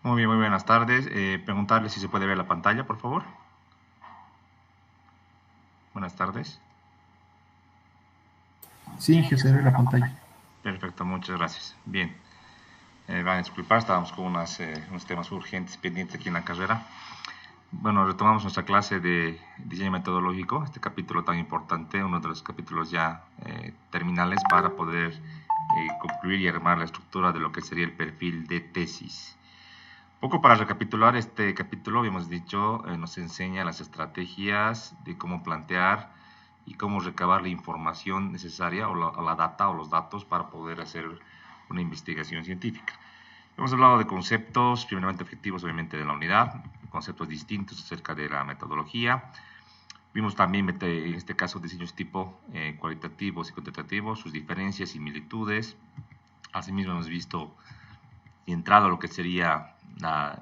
Muy bien, muy buenas tardes. Preguntarle si se puede ver la pantalla, por favor. Buenas tardes. Sí, Inge, se ve la pantalla. Perfecto, muchas gracias. Bien, van a disculpar, estábamos con unos temas urgentes pendientes aquí en la carrera. Bueno, retomamos nuestra clase de diseño metodológico, este capítulo tan importante, uno de los capítulos ya terminales para poder concluir y armar la estructura de lo que sería el perfil de tesis. Poco para recapitular, este capítulo, habíamos dicho, nos enseña las estrategias de cómo plantear y cómo recabar la información necesaria o la data o los datos para poder hacer una investigación científica. Hemos hablado de conceptos, primeramente objetivos obviamente de la unidad, conceptos distintos acerca de la metodología. Vimos también, en este caso, diseños tipo cualitativos y cuantitativos, sus diferencias, similitudes. Asimismo hemos visto y entrado a lo que sería la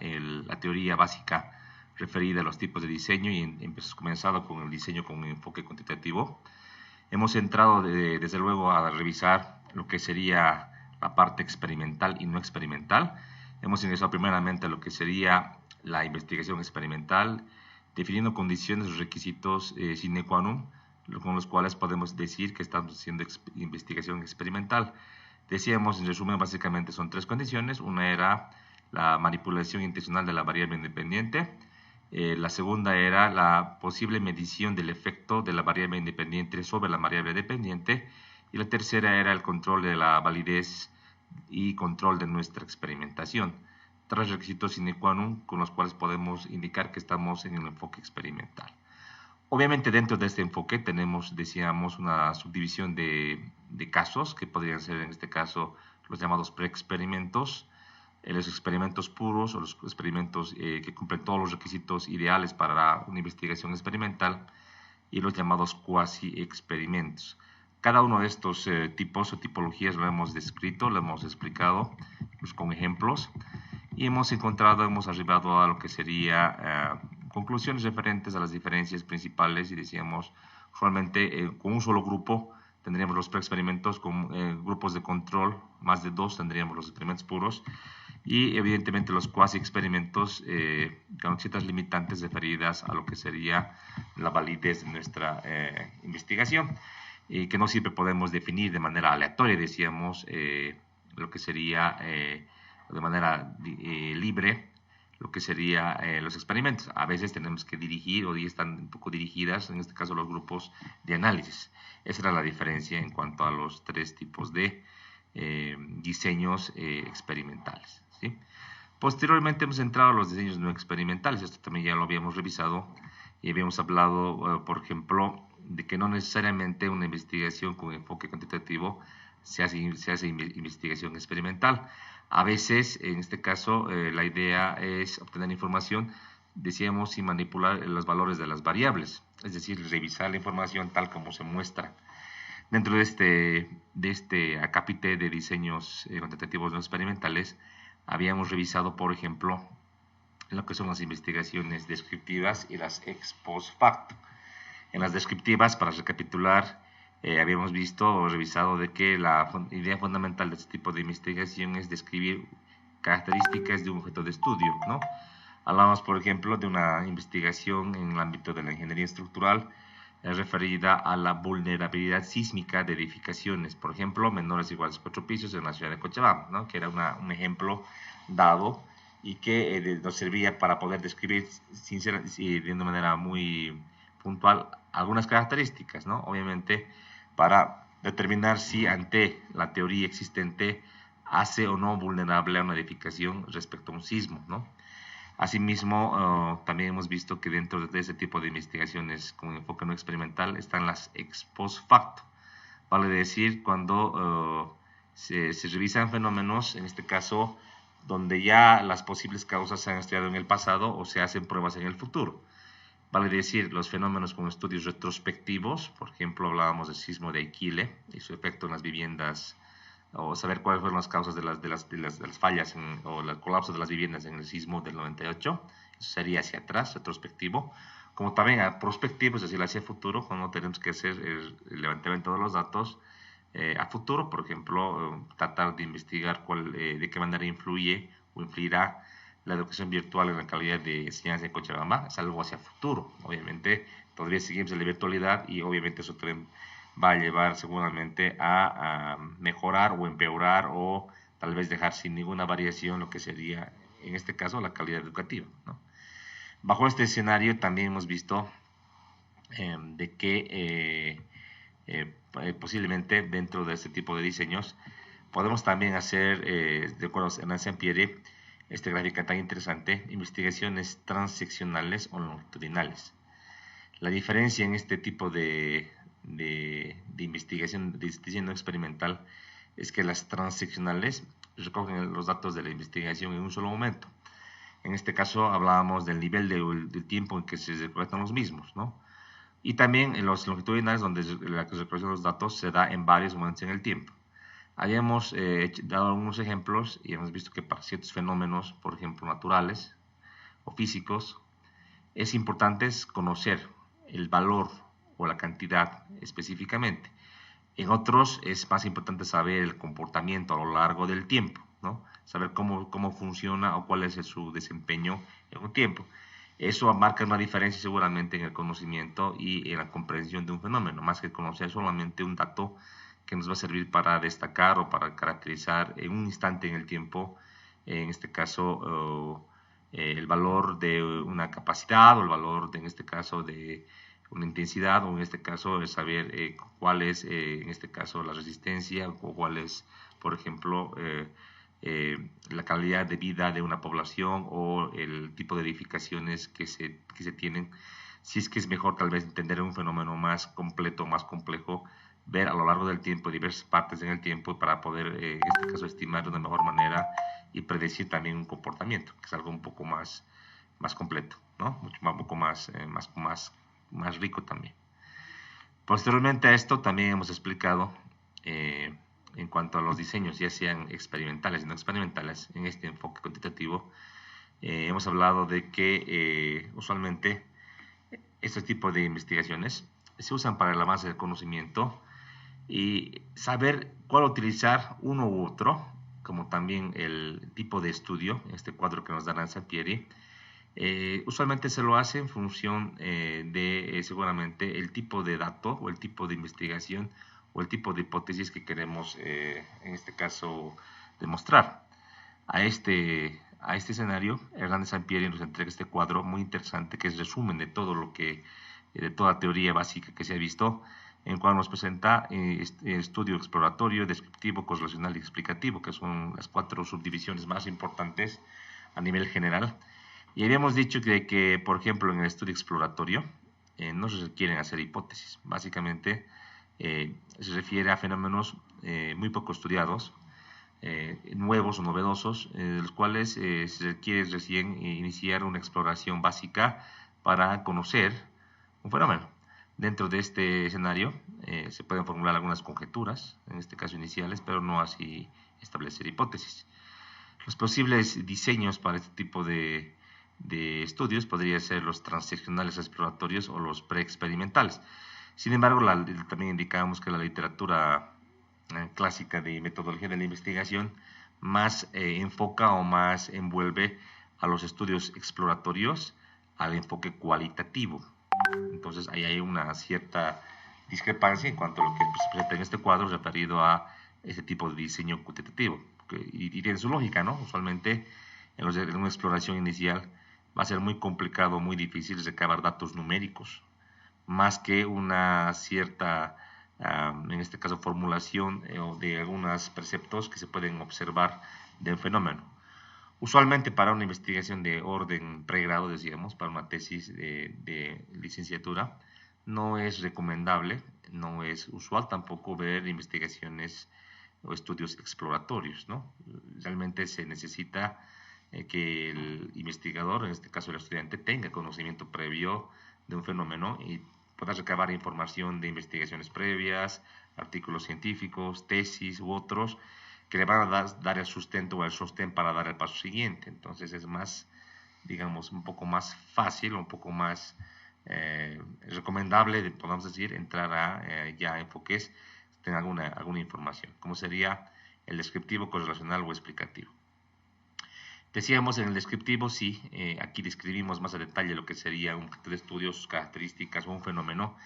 teoría básica referida a los tipos de diseño y hemos comenzado con el diseño con un enfoque cuantitativo. Hemos entrado desde luego a revisar lo que sería la parte experimental y no experimental. Hemos ingresado primeramente a lo que sería la investigación experimental, definiendo condiciones o requisitos sine qua non, con los cuales podemos decir que estamos haciendo investigación experimental. Decíamos, en resumen, básicamente son tres condiciones. Una era la manipulación intencional de la variable independiente. La segunda era la posible medición del efecto de la variable independiente sobre la variable dependiente. Y la tercera era el control de la validez y control de nuestra experimentación. Tres requisitos sine qua non con los cuales podemos indicar que estamos en el enfoque experimental. Obviamente dentro de este enfoque tenemos, decíamos, una subdivisión de casos que podrían ser en este caso los llamados preexperimentos, los experimentos puros o los experimentos que cumplen todos los requisitos ideales para una investigación experimental y los llamados cuasi-experimentos. Cada uno de estos tipos o tipologías lo hemos descrito, lo hemos explicado pues, con ejemplos y hemos arribado a lo que sería conclusiones referentes a las diferencias principales y decíamos, usualmente con un solo grupo tendríamos los preexperimentos, con grupos de control, más de dos tendríamos los experimentos puros y evidentemente los cuasi experimentos con ciertas limitantes referidas a lo que sería la validez de nuestra investigación y que no siempre podemos definir de manera aleatoria, decíamos, lo que sería de manera libre lo que sería los experimentos. A veces tenemos que dirigir o están un poco dirigidas, en este caso los grupos de análisis. Esa era la diferencia en cuanto a los tres tipos de diseños experimentales. ¿Sí? Posteriormente hemos entrado a los diseños no experimentales. Esto también ya lo habíamos revisado y habíamos hablado, por ejemplo, de que no necesariamente una investigación con enfoque cuantitativo se hace investigación experimental. A veces, en este caso, la idea es obtener información, decíamos, sin manipular los valores de las variables, es decir, revisar la información tal como se muestra. Dentro de este acápite de diseños cuantitativos no experimentales, habíamos revisado, por ejemplo, lo que son las investigaciones descriptivas y las ex post facto. En las descriptivas, para recapitular, habíamos visto o revisado de que la idea fundamental de este tipo de investigación es describir características de un objeto de estudio, ¿no? Hablamos, por ejemplo, de una investigación en el ámbito de la ingeniería estructural referida a la vulnerabilidad sísmica de edificaciones, por ejemplo, menores o iguales a 4 pisos en la ciudad de Cochabamba, ¿no? Que era un ejemplo dado y que nos servía para poder describir de una manera muy puntual algunas características, ¿no? Obviamente para determinar si ante la teoría existente hace o no vulnerable a una edificación respecto a un sismo, ¿no? Asimismo, también hemos visto que dentro de ese tipo de investigaciones con enfoque no experimental están las ex post facto. Vale decir, cuando se revisan fenómenos, en este caso, donde ya las posibles causas se han estudiado en el pasado o se hacen pruebas en el futuro. Vale decir, los fenómenos con estudios retrospectivos, por ejemplo, hablábamos del sismo de Aquile y su efecto en las viviendas, o saber cuáles fueron las causas de las fallas o el colapso de las viviendas en el sismo del 98, eso sería hacia atrás, retrospectivo, como también a prospectivo, es decir, hacia futuro, cuando tenemos que hacer el levantamiento de los datos a futuro, por ejemplo, tratar de investigar de qué manera influye o influirá la educación virtual en la calidad de enseñanza en Cochabamba, es algo hacia futuro. Obviamente, todavía seguimos en la virtualidad y obviamente eso también va a llevar seguramente a mejorar o empeorar o tal vez dejar sin ninguna variación lo que sería, en este caso, la calidad educativa, ¿no? Bajo este escenario también hemos visto de que posiblemente dentro de este tipo de diseños podemos también hacer, de acuerdo a Nancy Ampieri, esta gráfica tan interesante, investigaciones transeccionales o longitudinales. La diferencia en este tipo de investigación de diseño experimental es que las transeccionales recogen los datos de la investigación en un solo momento. En este caso hablábamos del nivel del tiempo en que se recolectan los mismos, ¿no? Y también en los longitudinales, donde la recolección de los datos se da en varios momentos en el tiempo. Habíamos dado algunos ejemplos y hemos visto que para ciertos fenómenos, por ejemplo, naturales o físicos, es importante conocer el valor o la cantidad específicamente. En otros es más importante saber el comportamiento a lo largo del tiempo, ¿no? Saber cómo funciona o cuál es su desempeño en un tiempo. Eso marca una diferencia seguramente en el conocimiento y en la comprensión de un fenómeno, más que conocer solamente un dato que nos va a servir para destacar o para caracterizar en un instante en el tiempo, en este caso, el valor de una capacidad o el valor, en este caso, de una intensidad, o en este caso saber cuál es, en este caso, la resistencia o cuál es, por ejemplo, la calidad de vida de una población o el tipo de edificaciones que se tienen. Si es que es mejor tal vez entender un fenómeno más completo, más complejo, ver a lo largo del tiempo diversas partes en el tiempo para poder, en este caso, estimar de una mejor manera y predecir también un comportamiento, que es algo un poco más completo, ¿no? Un poco más rico también. Posteriormente a esto también hemos explicado en cuanto a los diseños, ya sean experimentales y no experimentales, en este enfoque cuantitativo, hemos hablado de que usualmente este tipo de investigaciones se usan para el avance del conocimiento y saber cuál utilizar uno u otro, como también el tipo de estudio, este cuadro que nos da Nancy Ampieri, usualmente se lo hace en función de seguramente el tipo de dato o el tipo de investigación o el tipo de hipótesis que queremos en este caso demostrar. A este escenario, Hernández Ampieri nos entrega este cuadro muy interesante que es resumen de todo lo que, de toda teoría básica que se ha visto, en el cual nos presenta estudio exploratorio, descriptivo, correlacional y explicativo, que son las 4 subdivisiones más importantes a nivel general. Y habíamos dicho que por ejemplo, en el estudio exploratorio no se requieren hacer hipótesis. Básicamente se refiere a fenómenos muy poco estudiados, nuevos o novedosos, de los cuales se requiere recién iniciar una exploración básica para conocer un fenómeno. Dentro de este escenario se pueden formular algunas conjeturas, en este caso iniciales, pero no así establecer hipótesis. Los posibles diseños para este tipo de estudios podrían ser los transeccionales exploratorios o los preexperimentales. Sin embargo, también indicamos que la literatura clásica de metodología de la investigación más enfoca o más envuelve a los estudios exploratorios al enfoque cualitativo. Entonces ahí hay una cierta discrepancia en cuanto a lo que se presenta en este cuadro referido a este tipo de diseño cuantitativo. Y tiene su lógica, ¿no? Usualmente en una exploración inicial va a ser muy complicado, muy difícil recabar datos numéricos, más que una cierta, en este caso, formulación de algunos preceptos que se pueden observar del fenómeno. Usualmente para una investigación de orden pregrado, decíamos, para una tesis de licenciatura, no es recomendable, no es usual tampoco ver investigaciones o estudios exploratorios, ¿no? Realmente se necesita que el investigador, en este caso el estudiante, tenga conocimiento previo de un fenómeno y pueda recabar información de investigaciones previas, artículos científicos, tesis u otros, que le van a dar el sustento o el sostén para dar el paso siguiente. Entonces es más, digamos, un poco más fácil, un poco más recomendable, podemos decir, entrar a ya enfoques, tener alguna información, como sería el descriptivo, correlacional o explicativo. Decíamos en el descriptivo, sí, aquí describimos más a detalle lo que sería un objeto de estudio, sus características o un fenómeno.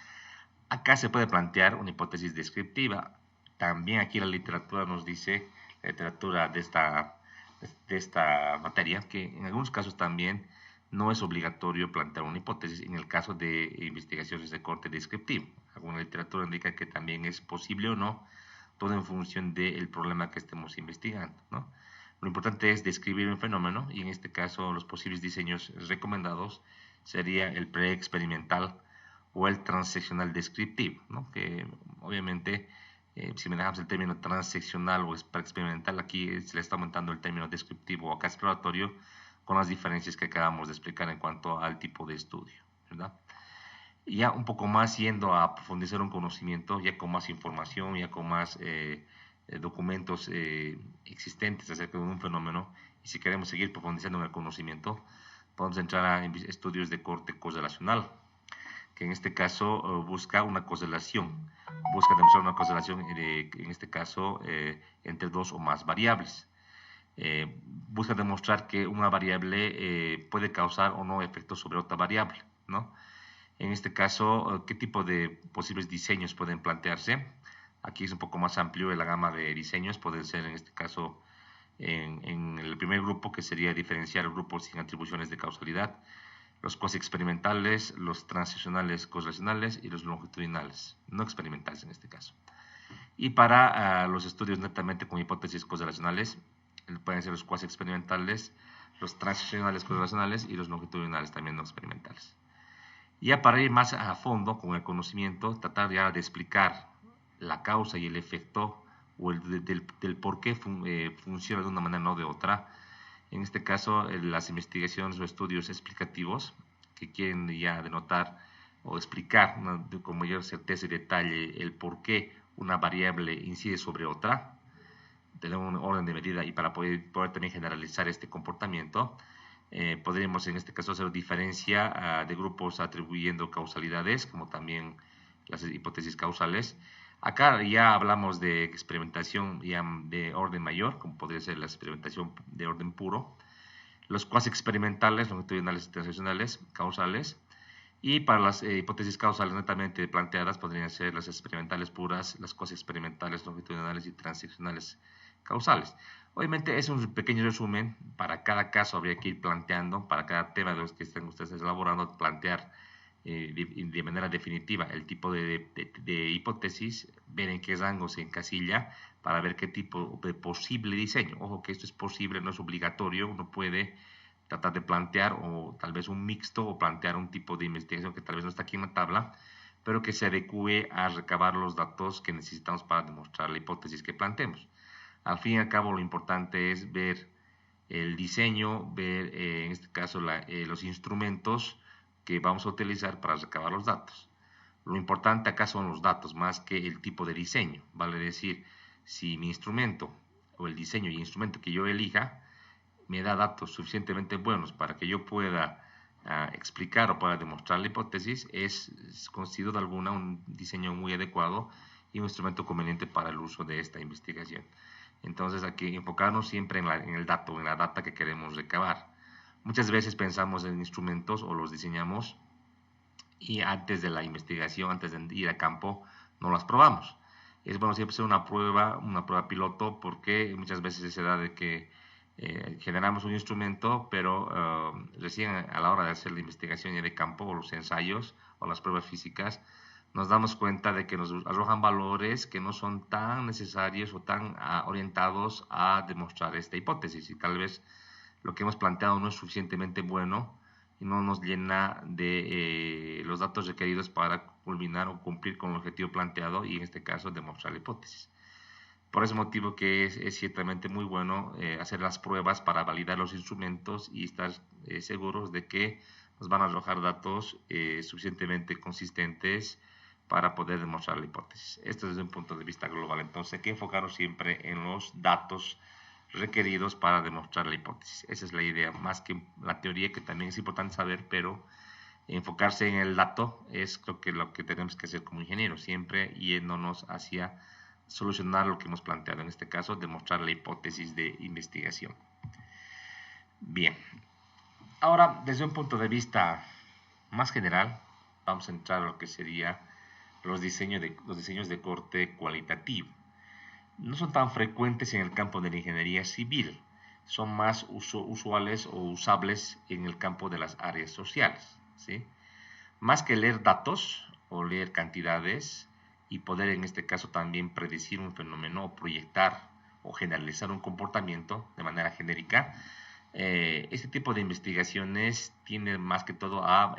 Acá se puede plantear una hipótesis descriptiva. También aquí la literatura nos dice, la literatura de esta materia, que en algunos casos también no es obligatorio plantear una hipótesis en el caso de investigaciones de corte descriptivo. Alguna literatura indica que también es posible o no, todo en función del problema que estemos investigando, ¿no? Lo importante es describir un fenómeno y en este caso los posibles diseños recomendados sería el preexperimental o el transeccional descriptivo, ¿no? Que obviamente si manejamos el término transeccional o preexperimental, aquí se le está aumentando el término descriptivo o acá exploratorio con las diferencias que acabamos de explicar en cuanto al tipo de estudio, ¿verdad? Y ya un poco más yendo a profundizar un conocimiento, ya con más información, ya con más documentos existentes acerca de un fenómeno, y si queremos seguir profundizando en el conocimiento, podemos entrar a estudios de corte correlacional, que en este caso busca una correlación, busca demostrar una correlación, en este caso, entre dos o más variables. Busca demostrar que una variable puede causar o no efectos sobre otra variable, ¿no? En este caso, ¿qué tipo de posibles diseños pueden plantearse? Aquí es un poco más amplio la gama de diseños, pueden ser en este caso en el primer grupo, que sería diferenciar grupos sin atribuciones de causalidad, los cuasi experimentales, los transicionales correlacionales y los longitudinales, no experimentales en este caso. Y para los estudios netamente con hipótesis correlacionales, pueden ser los cuasi experimentales, los transicionales correlacionales y los longitudinales también no experimentales. Ya para ir más a fondo con el conocimiento, tratar ya de explicar la causa y el efecto o del por qué funciona de una manera o no de otra. En este caso, las investigaciones o estudios explicativos que quieren ya denotar o explicar con mayor certeza y detalle el por qué una variable incide sobre otra, tener un orden de medida y para poder también generalizar este comportamiento. Podríamos en este caso hacer diferencia de grupos atribuyendo causalidades, como también las hipótesis causales. Acá ya hablamos de experimentación ya de orden mayor, como podría ser la experimentación de orden puro, los cuasi experimentales, longitudinales y transicionales, causales, y para las hipótesis causales netamente planteadas podrían ser las experimentales puras, las cuasi experimentales, longitudinales y transicionales causales. Obviamente es un pequeño resumen, para cada caso habría que ir planteando, para cada tema de los que estén ustedes elaborando, plantear de manera definitiva el tipo de hipótesis, ver en qué rango se encasilla, para ver qué tipo de posible diseño. Ojo que esto es posible, no es obligatorio, uno puede tratar de plantear o tal vez un mixto o plantear un tipo de investigación que tal vez no está aquí en la tabla, pero que se adecue a recabar los datos que necesitamos para demostrar la hipótesis que planteemos. Al fin y al cabo, lo importante es ver el diseño, ver en este caso los instrumentos que vamos a utilizar para recabar los datos. Lo importante acá son los datos más que el tipo de diseño, vale decir, si mi instrumento o el diseño y instrumento que yo elija me da datos suficientemente buenos para que yo pueda explicar o pueda demostrar la hipótesis, es sin duda alguna un diseño muy adecuado y un instrumento conveniente para el uso de esta investigación. Entonces hay que enfocarnos siempre en el dato, en la data que queremos recabar. Muchas veces pensamos en instrumentos o los diseñamos y antes de la investigación, antes de ir a campo, no las probamos. Es bueno siempre hacer una prueba piloto, porque muchas veces se da de que generamos un instrumento, pero recién a la hora de hacer la investigación de campo o los ensayos o las pruebas físicas, nos damos cuenta de que nos arrojan valores que no son tan necesarios o tan orientados a demostrar esta hipótesis, y tal vez lo que hemos planteado no es suficientemente bueno y no nos llena de los datos requeridos para culminar o cumplir con el objetivo planteado, y en este caso demostrar la hipótesis. Por ese motivo que es ciertamente muy bueno hacer las pruebas para validar los instrumentos y estar seguros de que nos van a arrojar datos suficientemente consistentes para poder demostrar la hipótesis. Esto desde un punto de vista global. Entonces hay que enfocarnos siempre en los datos requeridos para demostrar la hipótesis. Esa es la idea, más que la teoría, que también es importante saber, pero enfocarse en el dato es creo que lo que tenemos que hacer como ingenieros, siempre yéndonos hacia solucionar lo que hemos planteado, en este caso demostrar la hipótesis de investigación. Bien, ahora desde un punto de vista más general, vamos a entrar a lo que sería los diseños de corte cualitativo. No son tan frecuentes en el campo de la ingeniería civil, son más usuales o usables en el campo de las áreas sociales, ¿sí? Más que leer datos o leer cantidades y poder en este caso también predecir un fenómeno o proyectar o generalizar un comportamiento de manera genérica, este tipo de investigaciones tienden más que todo a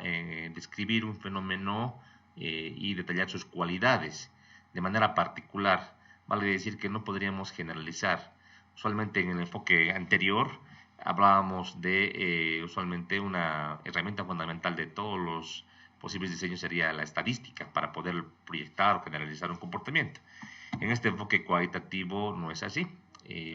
describir un fenómeno y detallar sus cualidades de manera particular. Vale decir que no podríamos generalizar. Usualmente en el enfoque anterior hablábamos de usualmente una herramienta fundamental de todos los posibles diseños sería la estadística para poder proyectar o generalizar un comportamiento. En este enfoque cualitativo no es así.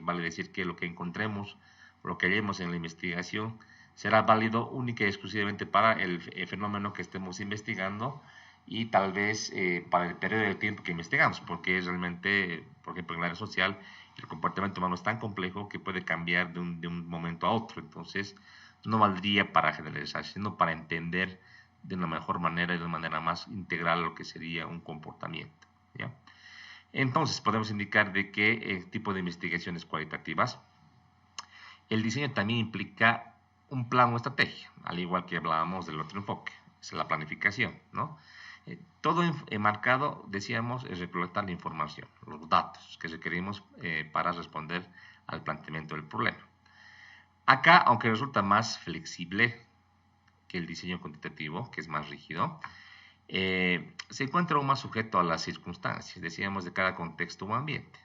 Vale decir que lo que encontremos, lo que hallemos en la investigación, será válido única y exclusivamente para el fenómeno que estemos investigando y tal vez para el periodo de tiempo que investigamos, porque es realmente, por ejemplo, en el área social, el comportamiento humano es tan complejo que puede cambiar de un momento a otro. Entonces, no valdría para generalizar, sino para entender de una mejor manera y de una manera más integral lo que sería un comportamiento, ¿ya? Entonces, podemos indicar de qué tipo de investigaciones cualitativas. El diseño también implica un plan o estrategia, al igual que hablábamos del otro enfoque, es la planificación, ¿no? Todo enmarcado, decíamos, es recolectar la información, los datos que requerimos para responder al planteamiento del problema. Acá, aunque resulta más flexible que el diseño cuantitativo, que es más rígido, se encuentra aún más sujeto a las circunstancias, decíamos, de cada contexto o ambiente,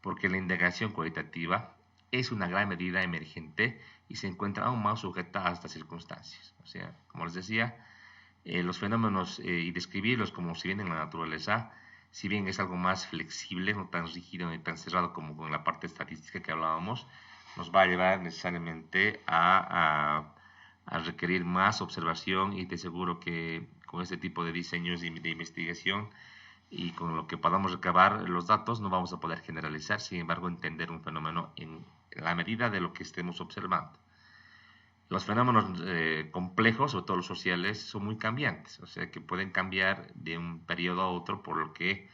porque la indagación cualitativa es una gran medida emergente y se encuentra aún más sujeta a estas circunstancias. O sea, como les decía, los fenómenos y describirlos como si vienen en la naturaleza, si bien es algo más flexible, no tan rígido ni tan cerrado como con la parte estadística que hablábamos, nos va a llevar necesariamente a requerir más observación y te aseguro que con este tipo de diseños de investigación y con lo que podamos recabar los datos no vamos a poder generalizar, sin embargo entender un fenómeno en la medida de lo que estemos observando. Los fenómenos complejos, sobre todo los sociales, son muy cambiantes, o sea que pueden cambiar de un periodo a otro, por lo que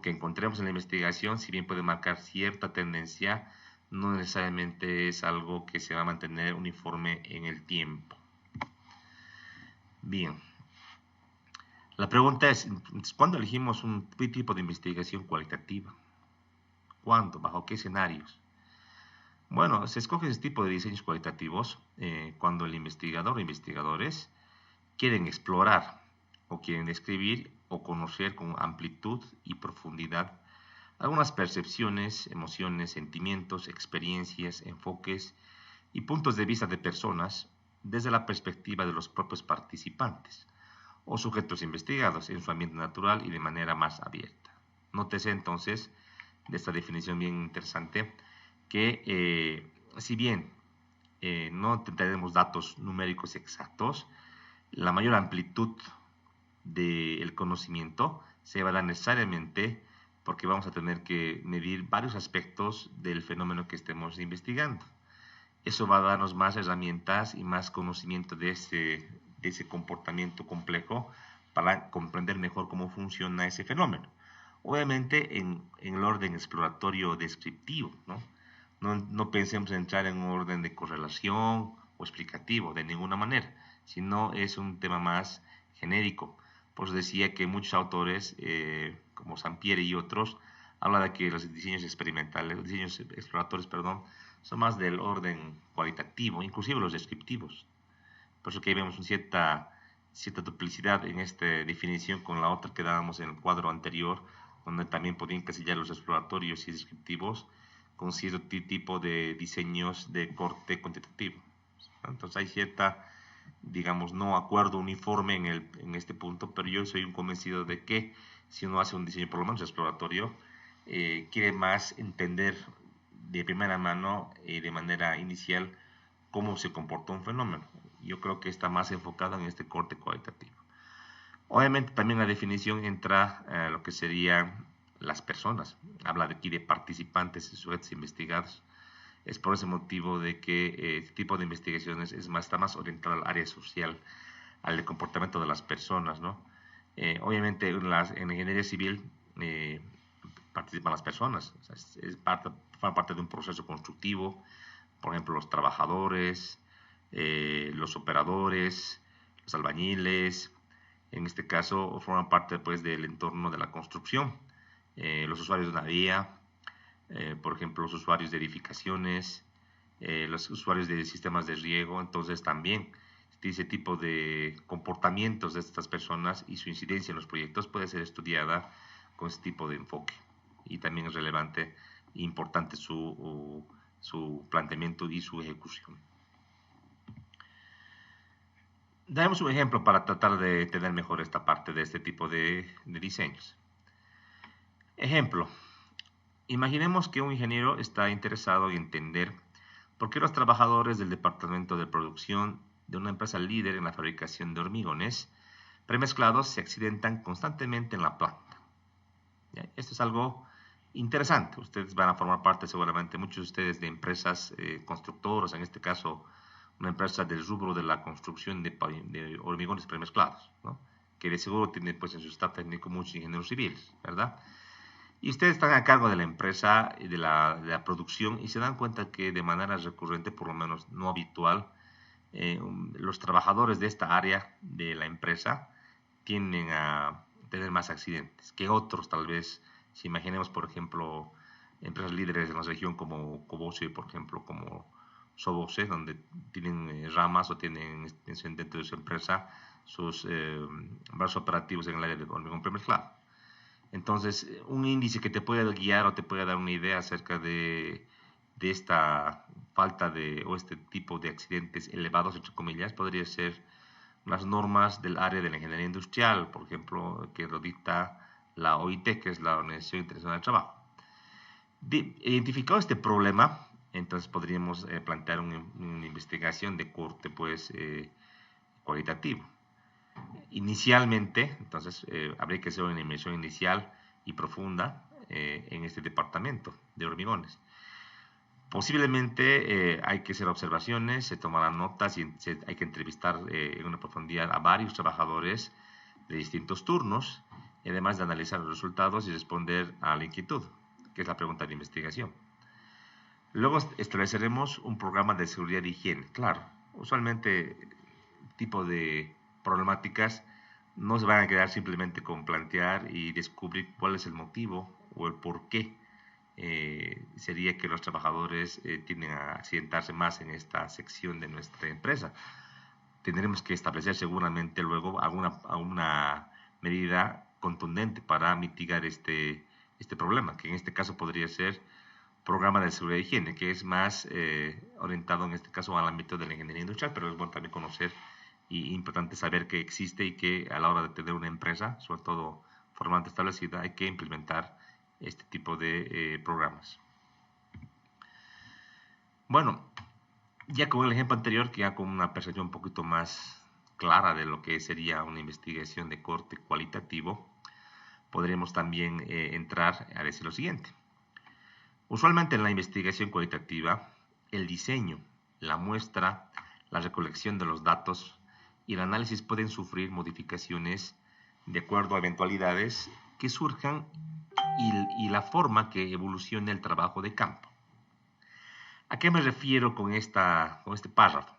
encontremos en la investigación, si bien puede marcar cierta tendencia, no necesariamente es algo que se va a mantener uniforme en el tiempo. Bien, la pregunta es, ¿cuándo elegimos un tipo de investigación cualitativa? ¿Cuándo? ¿Bajo qué escenarios? Bueno, se escoge ese tipo de diseños cualitativos cuando el investigador o investigadores quieren explorar o quieren describir o conocer con amplitud y profundidad algunas percepciones, emociones, sentimientos, experiencias, enfoques y puntos de vista de personas desde la perspectiva de los propios participantes o sujetos investigados en su ambiente natural y de manera más abierta. Nótese entonces, de esta definición bien interesante, que si bien no tendremos datos numéricos exactos, la mayor amplitud del conocimiento se va a dar necesariamente porque vamos a tener que medir varios aspectos del fenómeno que estemos investigando. Eso va a darnos más herramientas y más conocimiento de ese comportamiento complejo para comprender mejor cómo funciona ese fenómeno. Obviamente en el orden exploratorio descriptivo, ¿no? No pensemos en entrar en un orden de correlación o explicativo de ninguna manera, sino es un tema más genérico. Por eso decía que muchos autores, como Sampieri y otros, hablan de que los diseños experimentales, los diseños exploratorios, perdón, son más del orden cualitativo, inclusive los descriptivos. Por eso que ahí vemos una cierta duplicidad en esta definición con la otra que dábamos en el cuadro anterior, donde también podían encasillar los exploratorios y descriptivos con cierto tipo de diseños de corte cuantitativo. Entonces hay cierta, digamos, no acuerdo uniforme en este punto, pero yo soy un convencido de que si uno hace un diseño por lo menos exploratorio, quiere más entender de primera mano y de manera inicial cómo se comportó un fenómeno. Yo creo que está más enfocado en este corte cualitativo. Obviamente también la definición entra lo que serían las personas. Habla de aquí de participantes y sujetos investigados. Es por ese motivo de que este tipo de investigaciones está más orientado al área social, al comportamiento de las personas, ¿no? Obviamente en la ingeniería civil participan las personas, o sea, forma parte de un proceso constructivo, por ejemplo, los trabajadores, los operadores, los albañiles, en este caso forman parte pues del entorno de la construcción, los usuarios de una vía, por ejemplo, los usuarios de edificaciones, los usuarios de sistemas de riego. Entonces también ese tipo de comportamientos de estas personas y su incidencia en los proyectos puede ser estudiada con este tipo de enfoque. Y también es relevante e importante su planteamiento y su ejecución. Daremos un ejemplo para tratar de entender mejor esta parte de este tipo de diseños. Ejemplo. Imaginemos que un ingeniero está interesado en entender por qué los trabajadores del departamento de producción de una empresa líder en la fabricación de hormigones premezclados se accidentan constantemente en la planta. ¿Ya? Esto es algo interesante. Ustedes van a formar parte seguramente, muchos de ustedes, de empresas constructoras, en este caso una empresa del rubro de la construcción de hormigones premezclados, ¿no? Que de seguro tiene pues en su staff técnico muchos ingenieros civiles, ¿verdad? Y ustedes están a cargo de la empresa y de la producción y se dan cuenta que de manera recurrente, por lo menos no habitual, los trabajadores de esta área de la empresa tienden a tener más accidentes que otros, tal vez. Si imaginemos, por ejemplo, empresas líderes en la región como Cobose, por ejemplo, como Sobose, donde tienen ramas o tienen dentro de su empresa sus brazos operativos en el área de hormigón premezclado. Entonces, un índice que te puede guiar o te puede dar una idea acerca de esta falta o este tipo de accidentes elevados, entre comillas, podría ser las normas del área de la ingeniería industrial, por ejemplo, que lo dicta la OIT, que es la Organización Internacional del Trabajo. Identificado este problema, entonces podríamos plantear una investigación de corte pues, cualitativo. Inicialmente, entonces, habría que hacer una inversión inicial y profunda en este departamento de hormigones. Posiblemente hay que hacer observaciones, se tomarán notas y hay que entrevistar en una profundidad a varios trabajadores de distintos turnos, además de analizar los resultados y responder a la inquietud, que es la pregunta de investigación. Luego estableceremos un programa de seguridad y higiene. Claro, usualmente tipo de problemáticas no se van a quedar simplemente con plantear y descubrir cuál es el motivo o el por qué sería que los trabajadores tienden a accidentarse más en esta sección de nuestra empresa. Tendremos que establecer seguramente luego alguna medida contundente para mitigar este problema, que en este caso podría ser programa de seguridad y higiene, que es más orientado en este caso al ámbito de la ingeniería industrial, pero es bueno también conocer y importante saber que existe y que a la hora de tener una empresa, sobre todo formalmente establecida, hay que implementar este tipo de programas. Bueno, ya con el ejemplo anterior, que ya con una percepción un poquito más clara de lo que sería una investigación de corte cualitativo, podremos también entrar a decir lo siguiente. Usualmente en la investigación cualitativa, el diseño, la muestra, la recolección de los datos y el análisis pueden sufrir modificaciones de acuerdo a eventualidades que surjan y la forma que evolucione el trabajo de campo. ¿A qué me refiero con este párrafo?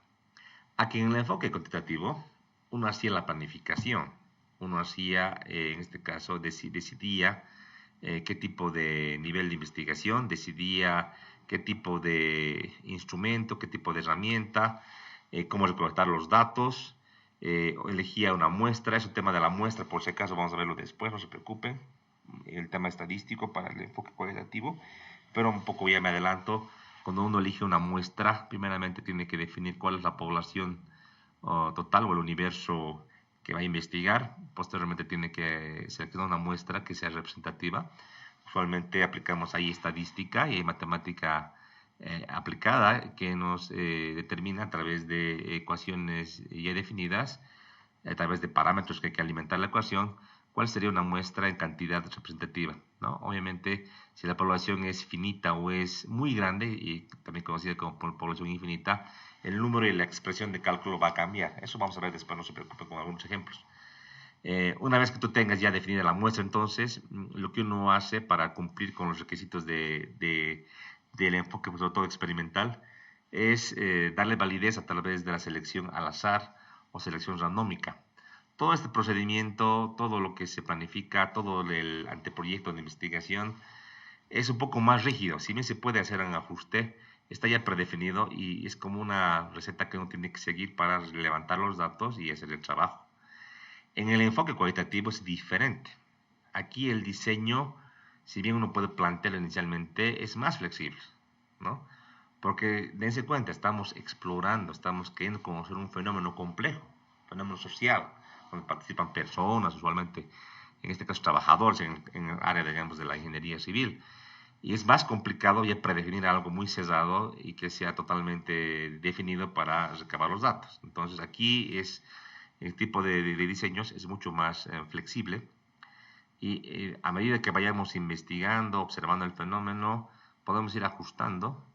A que en el enfoque cuantitativo uno hacía la planificación, uno hacía, en este caso, decidía qué tipo de nivel de investigación, decidía qué tipo de instrumento, qué tipo de herramienta, cómo recolectar los datos, elegía una muestra. Es un tema de la muestra, por si acaso vamos a verlo después, no se preocupen, el tema estadístico para el enfoque cualitativo, pero un poco ya me adelanto. Cuando uno elige una muestra, primeramente tiene que definir cuál es la población total o el universo que va a investigar. Posteriormente tiene que seleccionar una muestra que sea representativa. Usualmente aplicamos ahí estadística y hay matemática aplicada que nos determina a través de ecuaciones ya definidas, a través de parámetros que hay que alimentar la ecuación, ¿cuál sería una muestra en cantidad representativa? ¿No? Obviamente, si la población es finita o es muy grande, y también conocida como población infinita, el número y la expresión de cálculo va a cambiar. Eso vamos a ver después, no se preocupe, con algunos ejemplos. Una vez que tú tengas ya definida la muestra, entonces, lo que uno hace para cumplir con los requisitos del enfoque, sobre todo experimental, es darle validez a través de la selección al azar o selección randómica. Todo este procedimiento, todo lo que se planifica, todo el anteproyecto de investigación es un poco más rígido. Si bien se puede hacer un ajuste, está ya predefinido y es como una receta que uno tiene que seguir para levantar los datos y hacer el trabajo. En el enfoque cualitativo es diferente. Aquí el diseño, si bien uno puede plantearlo inicialmente, es más flexible, ¿no? Porque dense cuenta, estamos explorando, estamos queriendo conocer un fenómeno complejo, un fenómeno social, donde participan personas, usualmente, en este caso trabajadores en el área, digamos, de la ingeniería civil. Y es más complicado ya predefinir algo muy cerrado y que sea totalmente definido para recabar los datos. Entonces aquí el tipo de diseños es mucho más flexible y a medida que vayamos investigando, observando el fenómeno, podemos ir ajustando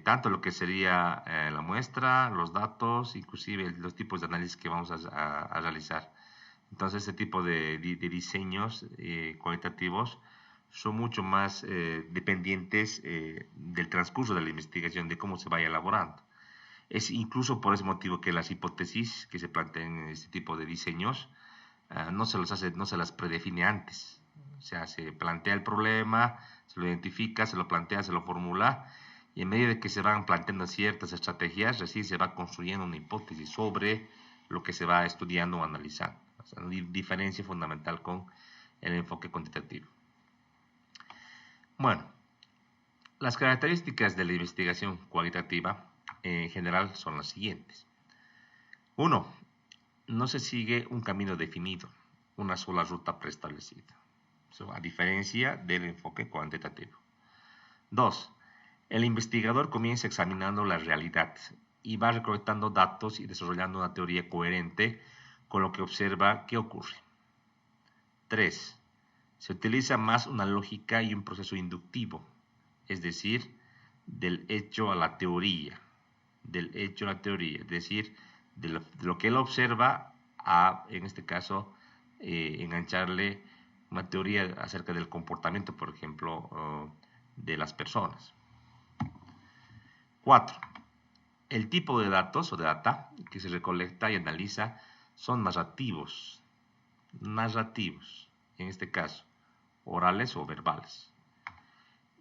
tanto lo que sería la muestra, los datos, inclusive los tipos de análisis que vamos a realizar. Entonces, este tipo de diseños cualitativos son mucho más dependientes del transcurso de la investigación, de cómo se vaya elaborando. Es incluso por ese motivo que las hipótesis que se plantean en este tipo de diseños no se las predefine antes. O sea, se plantea el problema, se lo identifica, se lo plantea, se lo formula, y en medida de que se van planteando ciertas estrategias, así se va construyendo una hipótesis sobre lo que se va estudiando o analizando. O sea, una diferencia fundamental con el enfoque cuantitativo. Bueno, las características de la investigación cualitativa en general son las siguientes. 1. No se sigue un camino definido, una sola ruta preestablecida, a diferencia del enfoque cuantitativo. 2. El investigador comienza examinando la realidad y va recolectando datos y desarrollando una teoría coherente con lo que observa que ocurre. 3. Se utiliza más una lógica y un proceso inductivo, es decir, del hecho a la teoría, es decir, de lo que él observa a, en este caso, engancharle una teoría acerca del comportamiento, por ejemplo, de las personas. 4. El tipo de datos o de data que se recolecta y analiza son narrativos, en este caso, orales o verbales.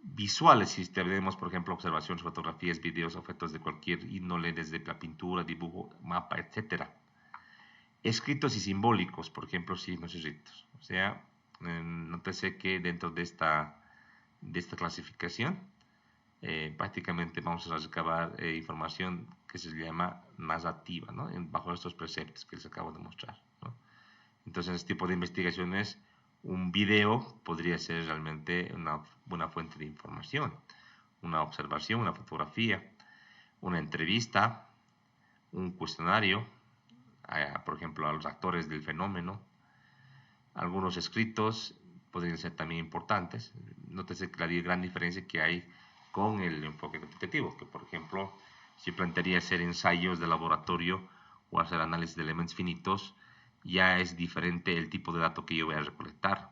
Visuales, si tenemos, por ejemplo, observaciones, fotografías, videos, objetos de cualquier índole, desde la pintura, dibujo, mapa, etc. Escritos y simbólicos, por ejemplo, signos y ritos. O sea, nótese que dentro de esta clasificación, prácticamente vamos a recabar información que se llama narrativa, ¿no? Bajo estos preceptos que les acabo de mostrar, ¿no? Entonces, este tipo de investigaciones, un video podría ser realmente una buena fuente de información, una observación, una fotografía, una entrevista, un cuestionario, por ejemplo, a los actores del fenómeno. Algunos escritos podrían ser también importantes. Nótese la gran diferencia que hay con el enfoque cuantitativo, que por ejemplo, si plantearía hacer ensayos de laboratorio o hacer análisis de elementos finitos, ya es diferente el tipo de dato que yo voy a recolectar,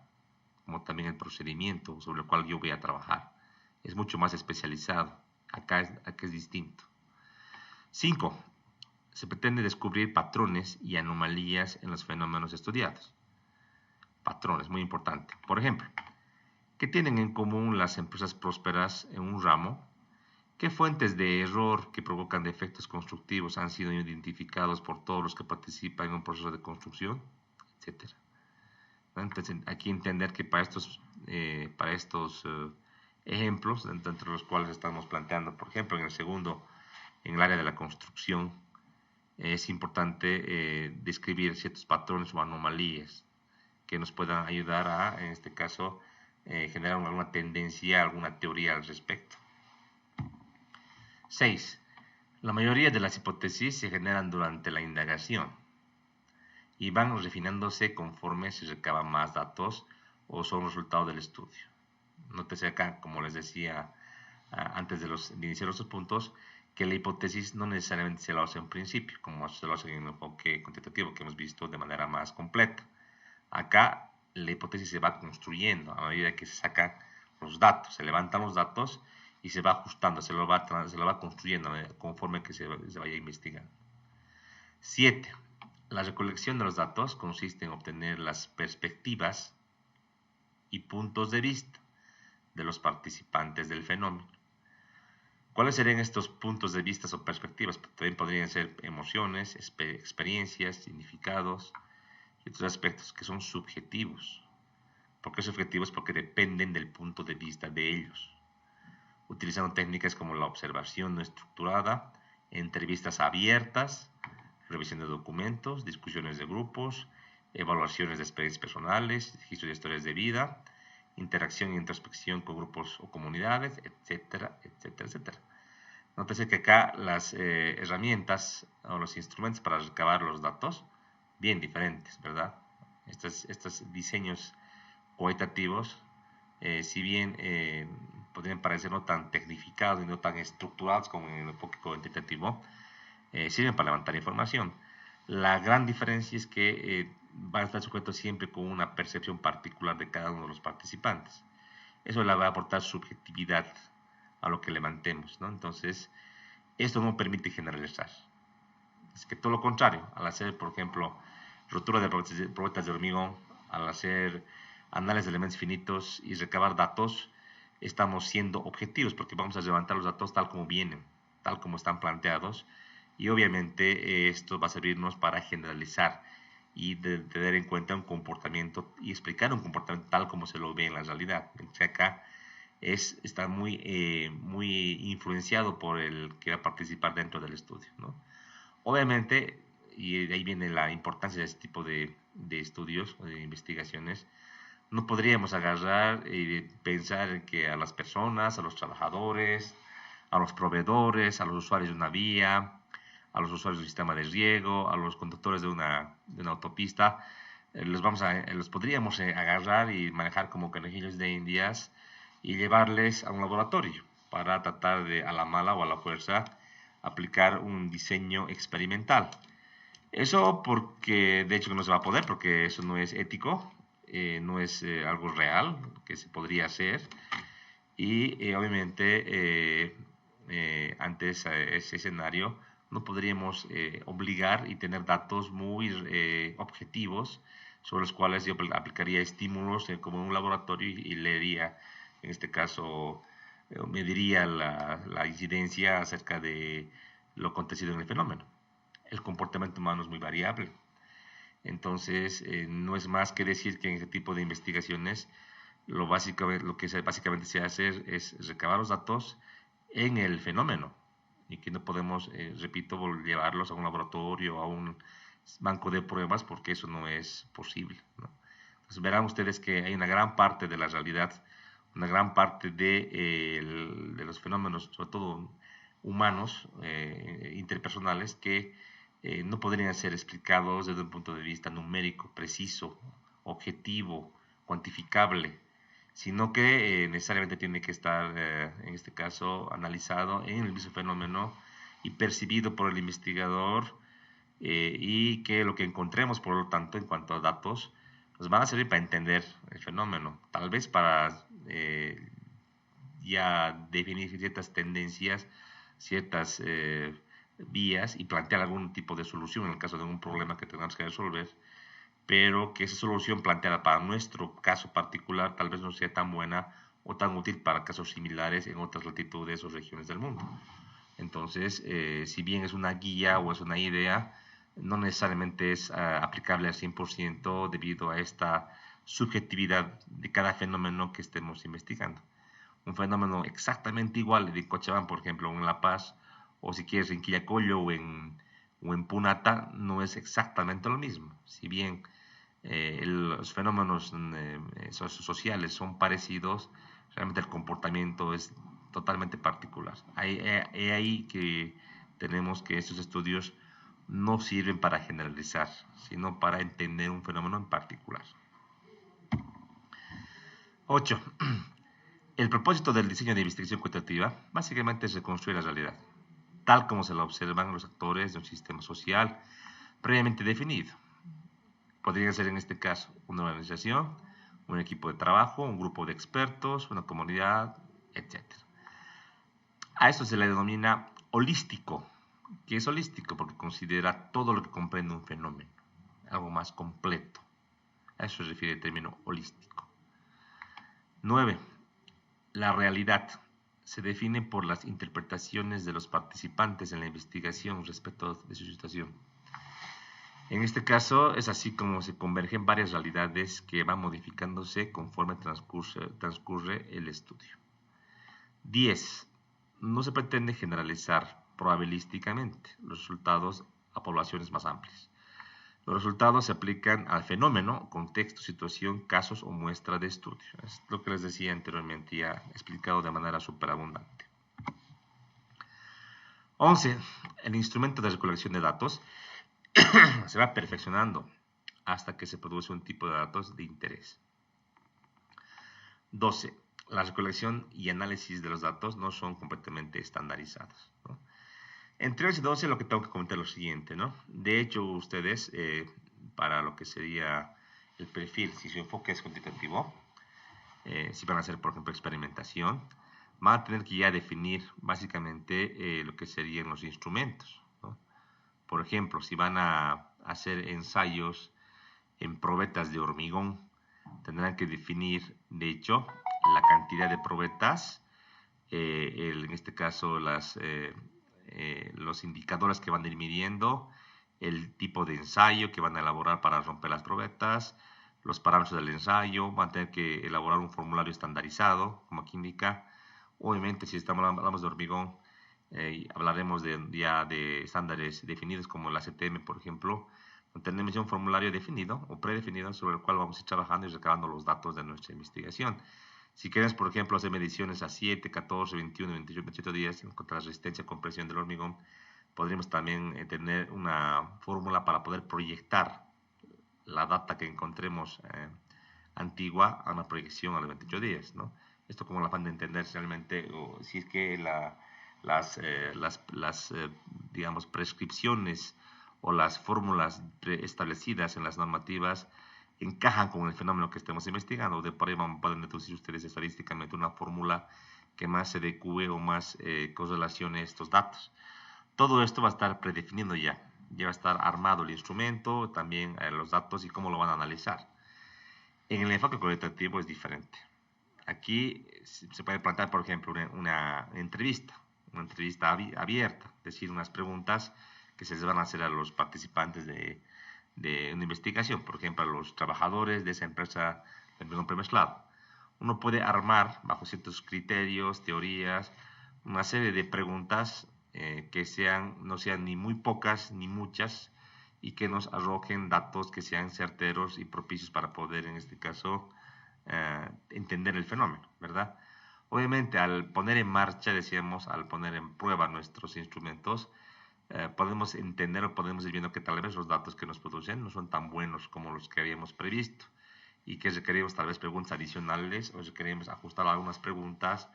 como también el procedimiento sobre el cual yo voy a trabajar. Es mucho más especializado. Acá es distinto. 5. Se pretende descubrir patrones y anomalías en los fenómenos estudiados. Patrones, muy importante. Por ejemplo, ¿qué tienen en común las empresas prósperas en un ramo? ¿Qué fuentes de error que provocan defectos constructivos han sido identificados por todos los que participan en un proceso de construcción? Etcétera. Entonces, aquí entender que para estos ejemplos, entre los cuales estamos planteando, por ejemplo, en el segundo, en el área de la construcción, es importante describir ciertos patrones o anomalías que nos puedan ayudar a, en este caso, generar alguna tendencia, alguna teoría al respecto. 6. La mayoría de las hipótesis se generan durante la indagación y van refinándose conforme se recaban más datos o son resultado del estudio. Nótese acá, como les decía antes de iniciar los puntos, que la hipótesis no necesariamente se la hace en principio, como se lo hace en el enfoque cuantitativo que hemos visto de manera más completa. Acá la hipótesis se va construyendo a medida que se sacan los datos, se levantan los datos y se va ajustando, se lo va construyendo conforme que se vaya investigando. 7. La recolección de los datos consiste en obtener las perspectivas y puntos de vista de los participantes del fenómeno. ¿Cuáles serían estos puntos de vista o perspectivas? También podrían ser emociones, experiencias, significados y otros aspectos que son subjetivos. ¿Por qué subjetivos? Porque dependen del punto de vista de ellos. Utilizando técnicas como la observación no estructurada, entrevistas abiertas, revisión de documentos, discusiones de grupos, evaluaciones de experiencias personales, registro de historias de vida, interacción e introspección con grupos o comunidades, etcétera, etcétera, etcétera. Nótese que acá las herramientas o los instrumentos para recabar los datos, bien diferentes, ¿verdad? Estos diseños cualitativos, si bien podrían parecer no tan tecnificados y no tan estructurados como en el enfoque cuantitativo, sirven para levantar información. La gran diferencia es que va a estar sujeto siempre con una percepción particular de cada uno de los participantes. Eso le va a aportar subjetividad a lo que levantemos, ¿no? Entonces, esto no permite generalizar. Es que todo lo contrario, al hacer, por ejemplo, rotura de probetas de hormigón, al hacer análisis de elementos finitos y recabar datos, estamos siendo objetivos porque vamos a levantar los datos tal como vienen, tal como están planteados, y obviamente esto va a servirnos para generalizar y de tener en cuenta un comportamiento y explicar un comportamiento tal como se lo ve en la realidad. Entonces acá está muy influenciado por el que va a participar dentro del estudio, ¿no? Obviamente, y de ahí viene la importancia de este tipo de estudios o de investigaciones, no podríamos agarrar y pensar que a las personas, a los trabajadores, a los proveedores, a los usuarios de una vía, a los usuarios del sistema de riego, a los conductores de una autopista, los podríamos agarrar y manejar como conejillos de indias y llevarles a un laboratorio para tratar de, a la mala o a la fuerza, aplicar un diseño experimental. Eso porque, de hecho, no se va a poder, porque eso no es ético, no es algo real que se podría hacer. Y obviamente, ante ese escenario, no podríamos obligar y tener datos muy objetivos sobre los cuales yo aplicaría estímulos como en un laboratorio y leería, en este caso, mediría la incidencia acerca de lo acontecido en el fenómeno. El comportamiento humano es muy variable. Entonces, no es más que decir que en este tipo de investigaciones lo que básicamente se hace es recabar los datos en el fenómeno y que no podemos, repito, llevarlos a un laboratorio o a un banco de pruebas porque eso no es posible, ¿no? Entonces verán ustedes que hay una gran parte de la realidad, una gran parte de los fenómenos, sobre todo humanos, interpersonales, que no podrían ser explicados desde un punto de vista numérico, preciso, objetivo, cuantificable, sino que necesariamente tiene que estar, en este caso, analizado en el mismo fenómeno y percibido por el investigador, y que lo que encontremos, por lo tanto, en cuanto a datos, nos van a servir para entender el fenómeno, tal vez para ya definir ciertas tendencias, ciertas vías y plantear algún tipo de solución en el caso de un problema que tengamos que resolver, pero que esa solución planteada para nuestro caso particular tal vez no sea tan buena o tan útil para casos similares en otras latitudes o regiones del mundo. Entonces, si bien es una guía o es una idea, no necesariamente es aplicable al 100% debido a esta subjetividad de cada fenómeno que estemos investigando. Un fenómeno exactamente igual de Cochabamba, por ejemplo, en La Paz, o si quieres en Quillacollo o en Punata, no es exactamente lo mismo. Si bien los fenómenos sociales son parecidos, realmente el comportamiento es totalmente particular. Ahí que tenemos que estos estudios no sirven para generalizar, sino para entender un fenómeno en particular. 8. El propósito del diseño de investigación cuantitativa básicamente es reconstruir la realidad, tal como se la observan los actores de un sistema social previamente definido. Podría ser en este caso una organización, un equipo de trabajo, un grupo de expertos, una comunidad, etc. A esto se le denomina holístico. ¿Qué es holístico? Porque considera todo lo que comprende un fenómeno, algo más completo. A eso se refiere el término holístico. 9. La realidad se define por las interpretaciones de los participantes en la investigación respecto de su situación. En este caso es así como se convergen varias realidades que van modificándose conforme transcurre el estudio. 10. No se pretende generalizar probabilísticamente los resultados a poblaciones más amplias. Los resultados se aplican al fenómeno, contexto, situación, casos o muestra de estudio. Es lo que les decía anteriormente, ya explicado de manera superabundante. 11. El instrumento de recolección de datos se va perfeccionando hasta que se produce un tipo de datos de interés. 12. La recolección y análisis de los datos no son completamente estandarizados, ¿no? Entre 11 y 12 lo que tengo que comentar es lo siguiente, ¿no? De hecho, ustedes, para lo que sería el perfil, si su enfoque es cuantitativo, si van a hacer, por ejemplo, experimentación, van a tener que ya definir básicamente lo que serían los instrumentos, ¿no? Por ejemplo, si van a hacer ensayos en probetas de hormigón, tendrán que definir, de hecho, la cantidad de probetas, en este caso los indicadores que van a ir midiendo, el tipo de ensayo que van a elaborar para romper las probetas, los parámetros del ensayo, van a tener que elaborar un formulario estandarizado, como aquí indica. Obviamente, si hablamos de hormigón, hablaremos ya de estándares definidos como la CTM, por ejemplo. Tenemos ya un formulario definido o predefinido sobre el cual vamos a ir trabajando y recabando los datos de nuestra investigación. Si queremos, por ejemplo, hacer mediciones a 7, 14, 21, 28 días contra la resistencia a compresión del hormigón, podríamos también tener una fórmula para poder proyectar la data que encontremos antigua a una proyección a los 28 días, ¿no? Esto como la van de entender realmente, o si es que digamos, prescripciones o las fórmulas establecidas en las normativas encajan con el fenómeno que estemos investigando. De por ahí pueden deducir ustedes estadísticamente una fórmula que más se adecue o más correlacione estos datos. Todo esto va a estar predefinido ya va a estar armado el instrumento, también los datos y cómo lo van a analizar. En el enfoque cualitativo es diferente. Aquí se puede plantear, por ejemplo, una entrevista abierta, es decir, unas preguntas que se les van a hacer a los participantes de una investigación, por ejemplo, a los trabajadores de esa empresa de hormigón premezclado. Uno puede armar, bajo ciertos criterios, teorías, una serie de preguntas que no sean ni muy pocas ni muchas y que nos arrojen datos que sean certeros y propicios para poder, en este caso, entender el fenómeno, ¿verdad? Obviamente, al poner en marcha, decíamos, al poner en prueba nuestros instrumentos, podemos entender o podemos ir viendo que tal vez los datos que nos producen no son tan buenos como los que habíamos previsto y que requerimos tal vez preguntas adicionales o requerimos ajustar algunas preguntas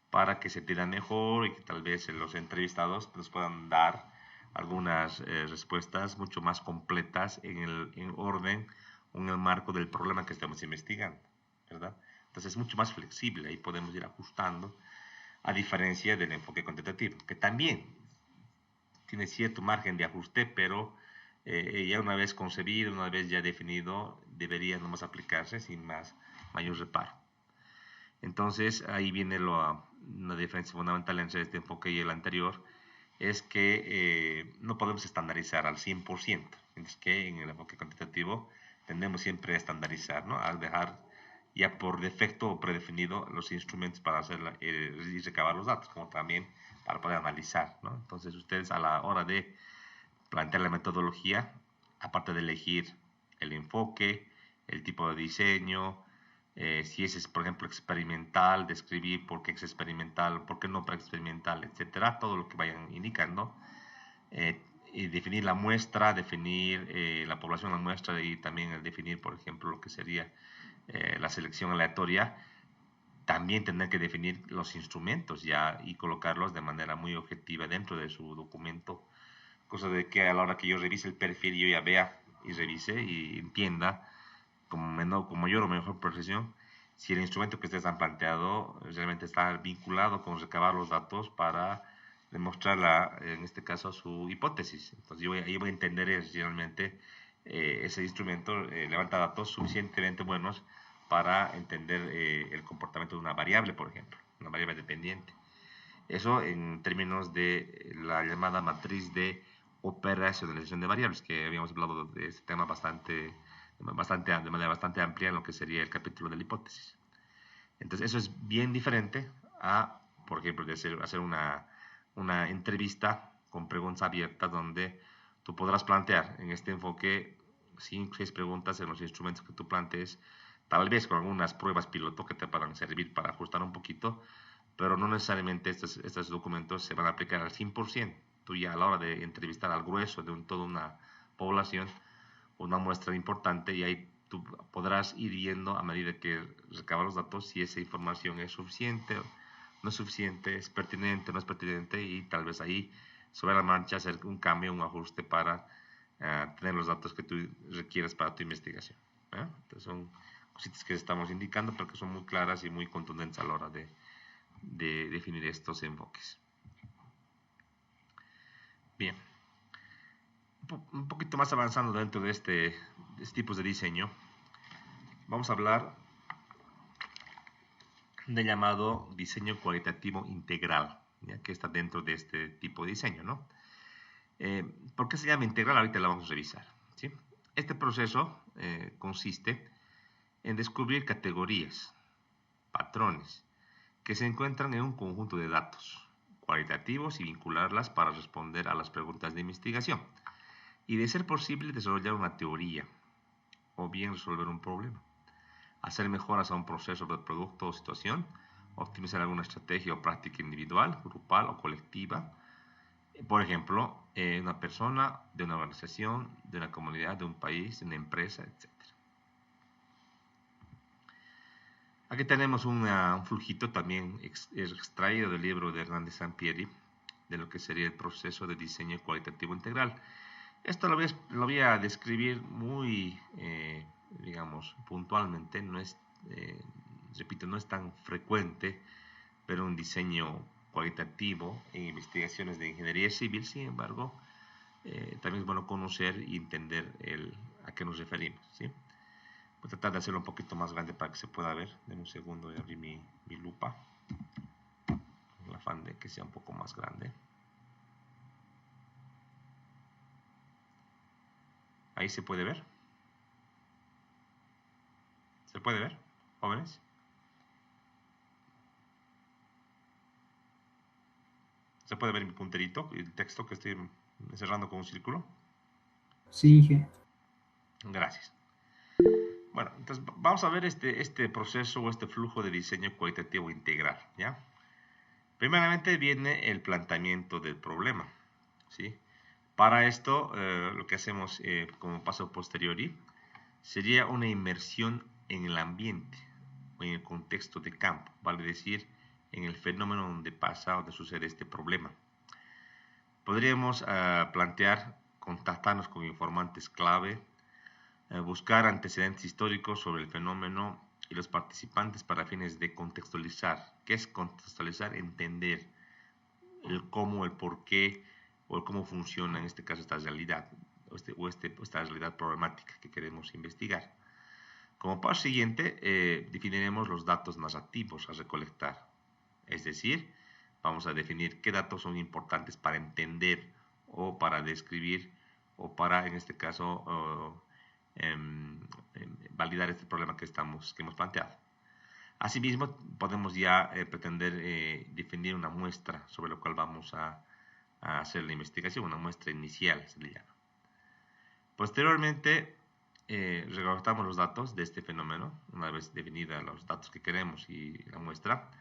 para que se entiendan mejor y que tal vez los entrevistados nos puedan dar algunas respuestas mucho más completas en orden o en el marco del problema que estamos investigando, ¿verdad? Entonces es mucho más flexible, ahí podemos ir ajustando, a diferencia del enfoque cuantitativo, que también tiene cierto margen de ajuste, pero ya una vez concebido, una vez ya definido, debería nomás aplicarse sin mayor reparo. Entonces, ahí viene una diferencia fundamental entre este enfoque y el anterior, es que no podemos estandarizar al 100%, es que en el enfoque cuantitativo tendemos siempre a estandarizar, ¿no? A dejar ya por defecto o predefinido los instrumentos para hacer y recabar los datos, como también para poder analizar, ¿no? Entonces, ustedes a la hora de plantear la metodología, aparte de elegir el enfoque, el tipo de diseño, si es, por ejemplo, experimental, describir por qué es experimental, por qué no para experimental, etcétera, todo lo que vayan indicando, definir la muestra, definir la población de la muestra y también definir, por ejemplo, lo que sería la selección aleatoria, también tendrán que definir los instrumentos ya y colocarlos de manera muy objetiva dentro de su documento, cosa de que a la hora que yo revise el perfil yo ya vea y revise y entienda con mayor o mejor precisión si el instrumento que ustedes han planteado realmente está vinculado con recabar los datos para demostrar, en este caso, su hipótesis. Entonces yo voy a entender realmente ese instrumento levanta datos suficientemente buenos para entender el comportamiento de una variable, por ejemplo, una variable dependiente. Eso en términos de la llamada matriz de operacionalización de variables, que habíamos hablado de este tema de manera bastante amplia en lo que sería el capítulo de la hipótesis. Entonces eso es bien diferente a, por ejemplo, de hacer una entrevista con preguntas abiertas donde tú podrás plantear en este enfoque 5 o 6 preguntas en los instrumentos que tú plantees, tal vez con algunas pruebas piloto que te puedan servir para ajustar un poquito, pero no necesariamente estos documentos se van a aplicar al 100%. Tú ya a la hora de entrevistar al grueso de toda una población, una muestra importante, y ahí tú podrás ir viendo a medida que recabas los datos si esa información es suficiente, no es suficiente, es pertinente, no es pertinente, y tal vez ahí sobre la marcha hacer un cambio, un ajuste para tener los datos que tú requieras para tu investigación. Entonces son cositas que estamos indicando, pero que son muy claras y muy contundentes a la hora de definir estos enfoques. Bien, un poquito más avanzando dentro de este tipo de diseño, vamos a hablar del llamado diseño cualitativo integral, ¿ya? Que está dentro de este tipo de diseño, ¿no? ¿Por qué se llama integral? Ahorita lo vamos a revisar, ¿sí? Este proceso consiste en descubrir categorías, patrones, que se encuentran en un conjunto de datos cualitativos y vincularlas para responder a las preguntas de investigación, y de ser posible desarrollar una teoría o bien resolver un problema, hacer mejoras a un proceso de producto o situación, optimizar alguna estrategia o práctica individual, grupal o colectiva, por ejemplo, una persona, de una organización, de una comunidad, de un país, de una empresa, etc. Aquí tenemos un flujito también extraído del libro de Hernández Sampieri, de lo que sería el proceso de diseño cualitativo integral. Esto lo voy a describir muy, digamos, puntualmente. No es, repito, no es tan frecuente ver un diseño cualitativo en investigaciones de ingeniería civil. Sin embargo, también es bueno conocer y entender a qué nos referimos, ¿sí? Voy a tratar de hacerlo un poquito más grande para que se pueda ver. Denme un segundo y abrir mi lupa, con el afán de que sea un poco más grande. Ahí se puede ver. ¿Se puede ver, jóvenes? ¿Se puede ver mi punterito y el texto que estoy cerrando con un círculo? Sí, Inge. Gracias. Bueno, entonces vamos a ver este proceso o este flujo de diseño cualitativo integral, ¿ya? Primeramente viene el planteamiento del problema, ¿sí? Para esto, lo que hacemos como paso posteriori sería una inmersión en el ambiente o en el contexto de campo, vale decir, en el fenómeno donde pasa, donde sucede este problema. Podríamos plantear contactarnos con informantes clave, buscar antecedentes históricos sobre el fenómeno y los participantes para fines de contextualizar. ¿Qué es contextualizar? Entender el cómo, el por qué o el cómo funciona en este caso esta realidad esta realidad problemática que queremos investigar. Como paso siguiente, definiremos los datos narrativos a recolectar. Es decir, vamos a definir qué datos son importantes para entender o para describir o para, en este caso, validar este problema que hemos planteado. Asimismo, podemos ya pretender definir una muestra sobre la cual vamos a hacer la investigación, una muestra inicial se le llama. Posteriormente, recolectamos los datos de este fenómeno, una vez definidos los datos que queremos y la muestra.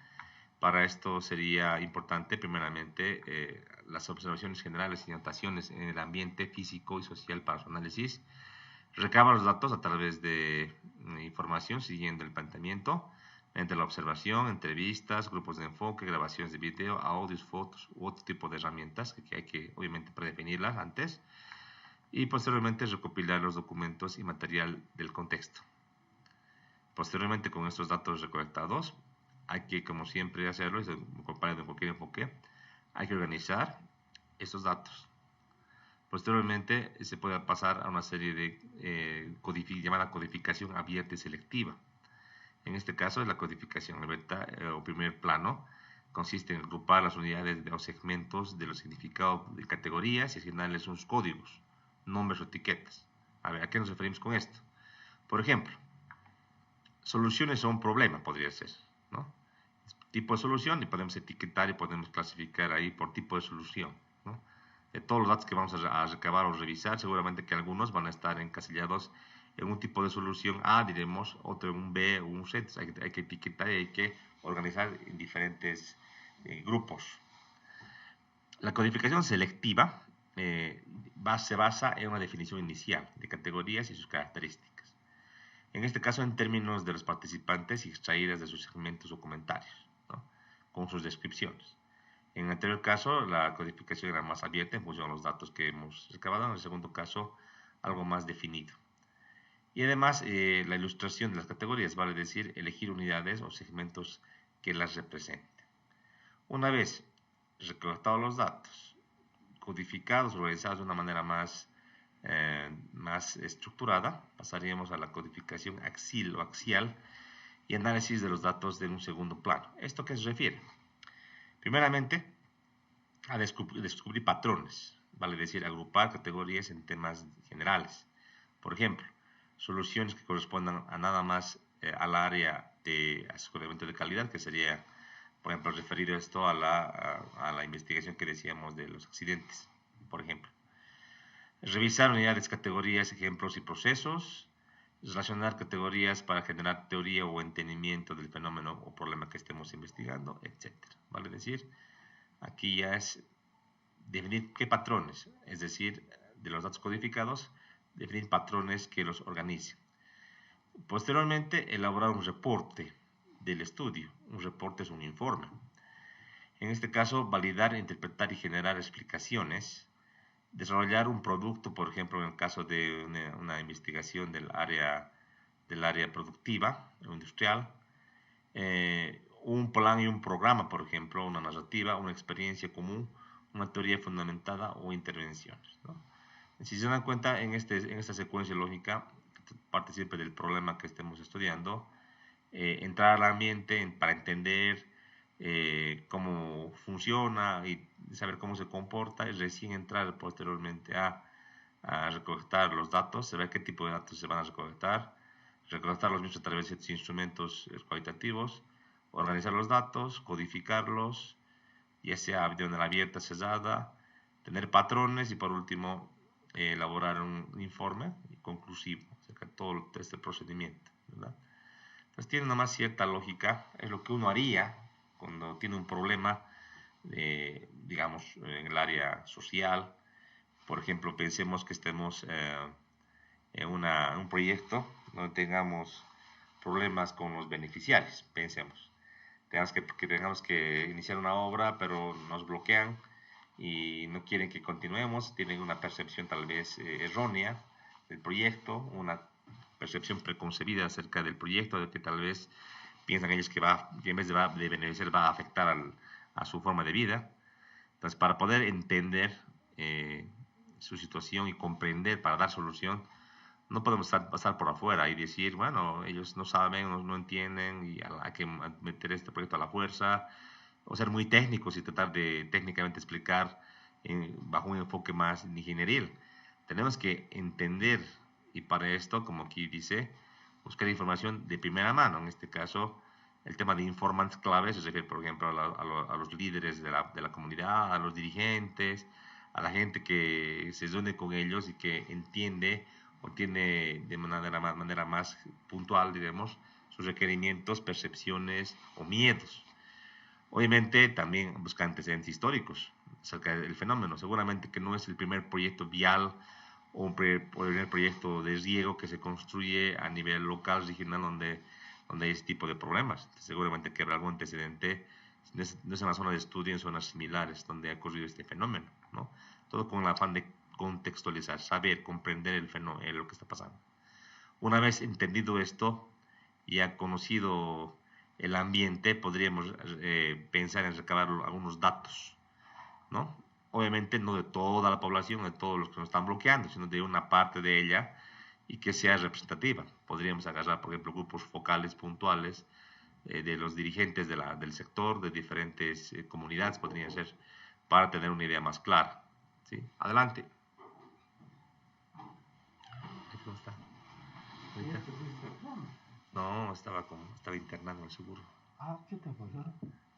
Para esto sería importante, primeramente, las observaciones generales y notaciones en el ambiente físico y social para su análisis. Recaba los datos a través de información siguiendo el planteamiento, mediante la observación, entrevistas, grupos de enfoque, grabaciones de video, audios, fotos u otro tipo de herramientas que hay que obviamente predefinirlas antes, y posteriormente recopilar los documentos y material del contexto. Posteriormente, con estos datos recolectados, hay que, como siempre, hacerlo, y comparado en cualquier enfoque, hay que organizar estos datos. Posteriormente, se puede pasar a una serie de llamada codificación abierta y selectiva. En este caso, la codificación abierta o primer plano consiste en agrupar las unidades o segmentos de los significados de categorías y asignarles sus códigos, nombres o etiquetas. A ver, ¿a qué nos referimos con esto? Por ejemplo, soluciones a un problema podría ser, ¿no? Tipo de solución, y podemos etiquetar y podemos clasificar ahí por tipo de solución, ¿no? De todos los datos que vamos a recabar o revisar, seguramente que algunos van a estar encasillados en un tipo de solución A, diremos, otro en un B o un C. Entonces hay que etiquetar y hay que organizar en diferentes grupos. La codificación selectiva se basa en una definición inicial de categorías y sus características. En este caso, en términos de los participantes y extraídas de sus segmentos o comentarios, ¿no? Con sus descripciones. En el anterior caso, la codificación era más abierta en función de los datos que hemos recabado. En el segundo caso, algo más definido. Y además, la ilustración de las categorías, vale decir, elegir unidades o segmentos que las representen. Una vez recolectados los datos, codificados o organizados de una manera más estructurada, pasaríamos a la codificación axial y análisis de los datos de un segundo plano. ¿Esto qué se refiere? Primeramente, a descubrir patrones, vale decir, agrupar categorías en temas generales. Por ejemplo, soluciones que correspondan a nada más al área de aseguramiento de calidad, que sería, por ejemplo, referido esto a la investigación que decíamos de los accidentes, por ejemplo. Revisar unidades, categorías, ejemplos y procesos. Relacionar categorías para generar teoría o entendimiento del fenómeno o problema que estemos investigando, etc. Vale decir, aquí ya es definir qué patrones, es decir, de los datos codificados, definir patrones que los organicen. Posteriormente, elaborar un reporte del estudio. Un reporte es un informe. En este caso, validar, interpretar y generar explicaciones. Desarrollar un producto, por ejemplo, en el caso de una investigación del área productiva o industrial, un plan y un programa, por ejemplo, una narrativa, una experiencia común, una teoría fundamentada o intervenciones, ¿no? Si se dan cuenta, en esta secuencia lógica, participe del problema que estemos estudiando, entrar al ambiente para entender cómo funciona y saber cómo se comporta, y recién entrar posteriormente a recolectar los datos, saber qué tipo de datos se van a recolectar los mismos a través de ciertos instrumentos cualitativos, organizar los datos, codificarlos, ya sea de manera abierta, cerrada, tener patrones y por último elaborar un informe conclusivo acerca de todo este procedimiento, ¿verdad? Entonces tiene más cierta lógica, es lo que uno haría cuando tiene un problema, digamos, en el área social. Por ejemplo, pensemos que estemos en un proyecto donde tengamos problemas con los beneficiarios, pensemos. Tengamos que iniciar una obra, pero nos bloquean y no quieren que continuemos, tienen una percepción tal vez errónea del proyecto, una percepción preconcebida acerca del proyecto, de que tal vez piensan ellos que en vez de beneficiar va a afectar a su forma de vida. Entonces, para poder entender su situación y comprender, para dar solución, no podemos pasar por afuera y decir, bueno, ellos no saben, no entienden y hay que meter este proyecto a la fuerza, o ser muy técnicos y tratar de técnicamente explicar bajo un enfoque más ingenieril. Tenemos que entender, y para esto, como aquí dice, buscar información de primera mano. En este caso, el tema de informantes claves se refiere, por ejemplo, a los líderes de la comunidad, a los dirigentes, a la gente que se reúne con ellos y que entiende o tiene de manera más puntual, digamos, sus requerimientos, percepciones o miedos. Obviamente también busca antecedentes históricos acerca del fenómeno. Seguramente que no es el primer proyecto vial o un primer proyecto de riego que se construye a nivel local, regional, donde hay este tipo de problemas. Seguramente que habrá algún antecedente, no es en la zona de estudio, en zonas similares donde ha ocurrido este fenómeno, ¿no? Todo con el afán de contextualizar, saber, comprender el fenómeno, lo que está pasando. Una vez entendido esto y ha conocido el ambiente, podríamos pensar en recabar algunos datos, ¿no? Obviamente no de toda la población, de todos los que nos están bloqueando, sino de una parte de ella y que sea representativa. Podríamos agarrar, por ejemplo, grupos focales puntuales de los dirigentes del sector, de diferentes comunidades, podría ser, para tener una idea más clara. ¿Sí? Adelante. ¿Cómo está? No, estaba internado en el seguro. Ah, ¿qué te pasó?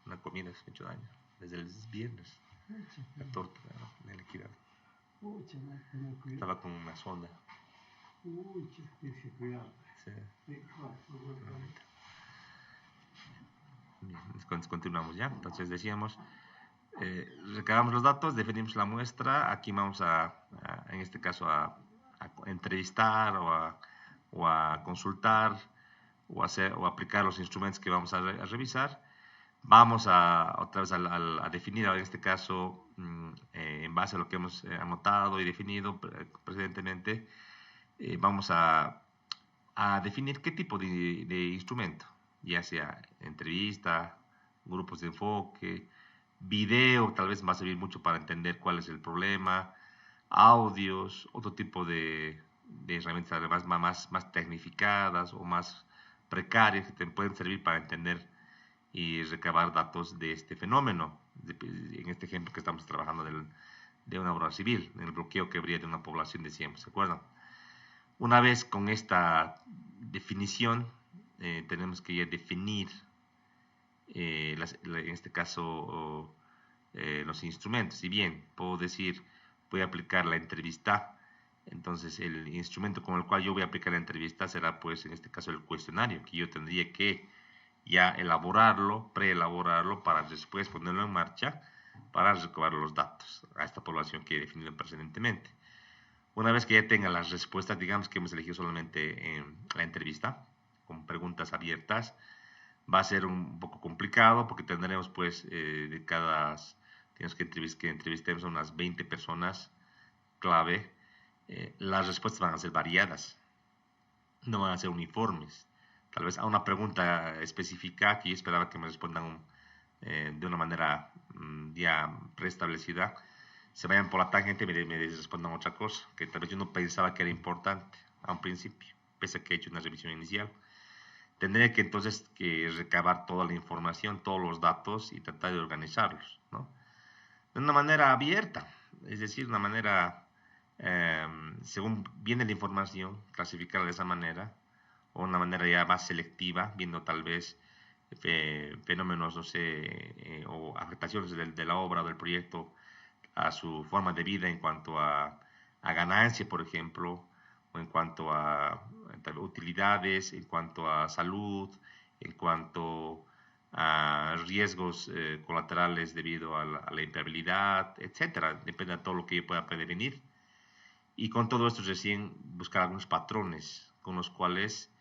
Una comida hace mucho daño. Desde el viernes. La torta, ¿no? En el equidad. Estaba con una sonda. Uy, tienes que cuidar. Sí. Bien, continuamos ya. Entonces decíamos, recabamos los datos, definimos la muestra. Aquí vamos en este caso, a entrevistar o a consultar o aplicar los instrumentos que vamos a revisar. Vamos otra vez a definir, en este caso, en base a lo que hemos anotado y definido precedentemente, vamos a definir qué tipo de instrumento, ya sea entrevista, grupos de enfoque, video, tal vez va a servir mucho para entender cuál es el problema, audios, otro tipo de herramientas además más tecnificadas o más precarias que te pueden servir para entender y recabar datos de este fenómeno, en este ejemplo que estamos trabajando de una obra civil, en el bloqueo que habría de una población de 100, ¿se acuerdan? Una vez con esta definición, tenemos que ya definir, en este caso, los instrumentos. Si bien puedo decir, voy a aplicar la entrevista, entonces el instrumento con el cual yo voy a aplicar la entrevista será, pues, en este caso, el cuestionario, que yo tendría que ya elaborarlo, preelaborarlo, para después ponerlo en marcha, para recabar los datos a esta población que he definido precedentemente. Una vez que ya tenga las respuestas, digamos que hemos elegido solamente la entrevista, con preguntas abiertas, va a ser un poco complicado porque tendremos, pues, tenemos que entrevistemos a unas 20 personas clave. Las respuestas van a ser variadas, no van a ser uniformes. Tal vez a una pregunta específica que yo esperaba que me respondan de una manera ya preestablecida, se vayan por la tangente y me respondan otra cosa, que tal vez yo no pensaba que era importante a un principio, pese a que he hecho una revisión inicial. Tendría que entonces que recabar toda la información, todos los datos y tratar de organizarlos, ¿no? De una manera abierta, es decir, una manera, según viene la información, clasificarla de esa manera, o una manera ya más selectiva, viendo tal vez fenómenos, no sé, o afectaciones de la obra o del proyecto a su forma de vida en cuanto a ganancia, por ejemplo, o en cuanto a utilidades, en cuanto a salud, en cuanto a riesgos colaterales debido a la impermeabilidad, etcétera. Depende de todo lo que yo pueda prevenir. Y con todo esto recién buscar algunos patrones con los cuales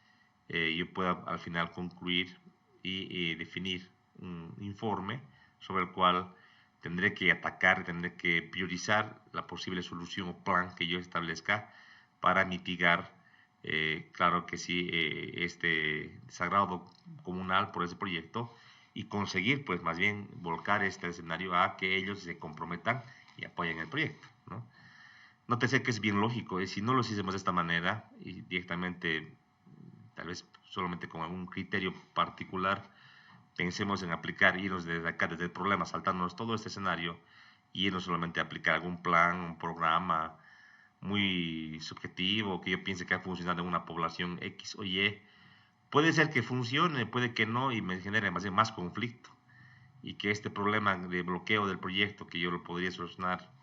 yo pueda al final concluir y definir un informe sobre el cual tendré que atacar, tendré que priorizar la posible solución o plan que yo establezca para mitigar, claro que sí, este desagrado comunal por ese proyecto y conseguir, pues, más bien volcar este escenario a que ellos se comprometan y apoyen el proyecto, ¿no? Nótese que es bien lógico, si no lo hiciésemos de esta manera y directamente, tal vez solamente con algún criterio particular, pensemos en aplicar, irnos desde acá, desde el problema, saltándonos todo este escenario y irnos solamente a aplicar algún plan, un programa muy subjetivo, que yo piense que ha funcionado en una población X o Y. Puede ser que funcione, puede que no, y me genere más conflicto. Y que este problema de bloqueo del proyecto, que yo lo podría solucionar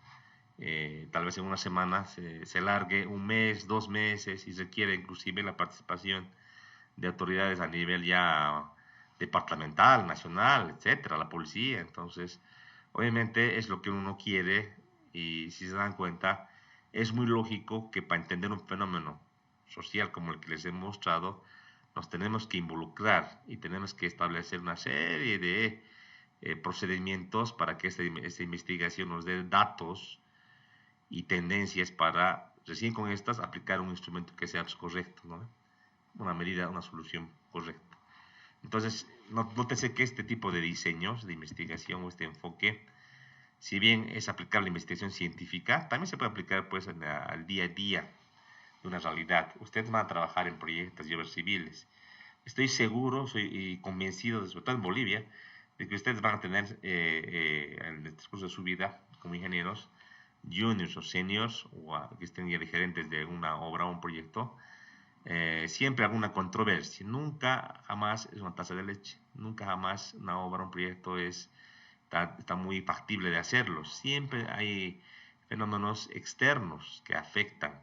tal vez en una semana, se largue un mes, 2 meses, y requiere inclusive la participación de autoridades a nivel ya departamental, nacional, etcétera, la policía. Entonces, obviamente es lo que uno quiere y si se dan cuenta, es muy lógico que para entender un fenómeno social como el que les he mostrado, nos tenemos que involucrar y tenemos que establecer una serie de procedimientos para que esta investigación nos dé datos y tendencias para, recién con estas, aplicar un instrumento que sea correcto, ¿no? Una medida, una solución correcta. Entonces, nótese que este tipo de diseños de investigación o este enfoque, si bien es aplicable a la investigación científica, también se puede aplicar pues al día a día de una realidad. Ustedes van a trabajar en proyectos de obras civiles. Estoy seguro, soy convencido, sobre todo en Bolivia, de que ustedes van a tener en el transcurso de su vida como ingenieros, juniors o seniors, o que estén ya de gerentes de una obra o un proyecto, siempre alguna controversia. Nunca jamás es una taza de leche. Nunca jamás una obra, un proyecto está muy factible de hacerlo. Siempre hay fenómenos externos que afectan,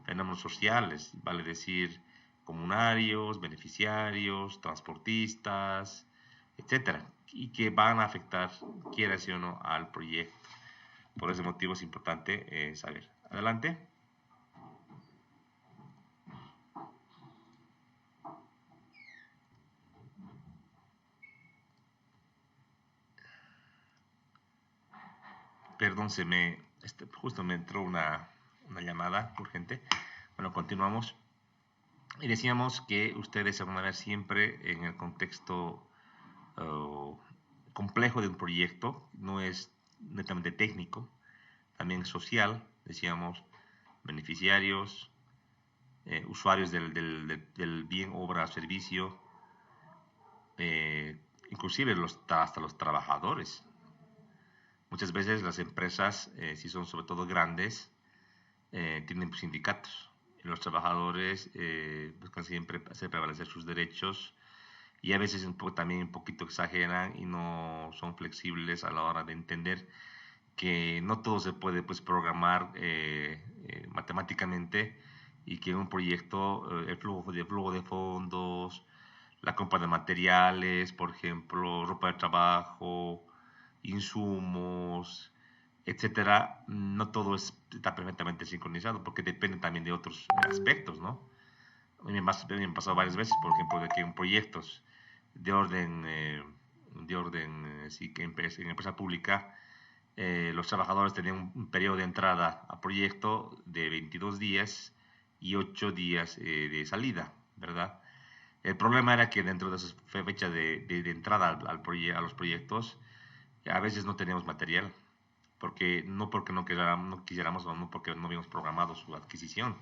fenómenos sociales, vale decir, comunarios, beneficiarios, transportistas, etcétera, y que van a afectar, quiera sí o no, al proyecto. Por ese motivo es importante saber. Adelante. Perdón, justo me entró una llamada urgente. Bueno, continuamos. Y decíamos que ustedes se van a ver siempre en el contexto complejo de un proyecto, no es netamente técnico, también social, decíamos, beneficiarios, usuarios del bien, obra, servicio, inclusive hasta los trabajadores. Muchas veces las empresas, si son sobre todo grandes, tienen sindicatos. Y los trabajadores buscan siempre hacer prevalecer sus derechos y a veces también un poquito exageran y no son flexibles a la hora de entender que no todo se puede pues programar matemáticamente y que un proyecto, el flujo de fondos, la compra de materiales, por ejemplo, ropa de trabajo, insumos, etcétera, no todo está perfectamente sincronizado porque depende también de otros aspectos, ¿no? A mí me ha pasado varias veces, por ejemplo, de que en proyectos de orden, sí, que en empresa pública, los trabajadores tenían un periodo de entrada a proyecto de 22 días y 8 días de salida, ¿verdad? El problema era que dentro de esas fechas de entrada a los proyectos, a veces no teníamos material, porque no quisiéramos o no porque no habíamos programado su adquisición,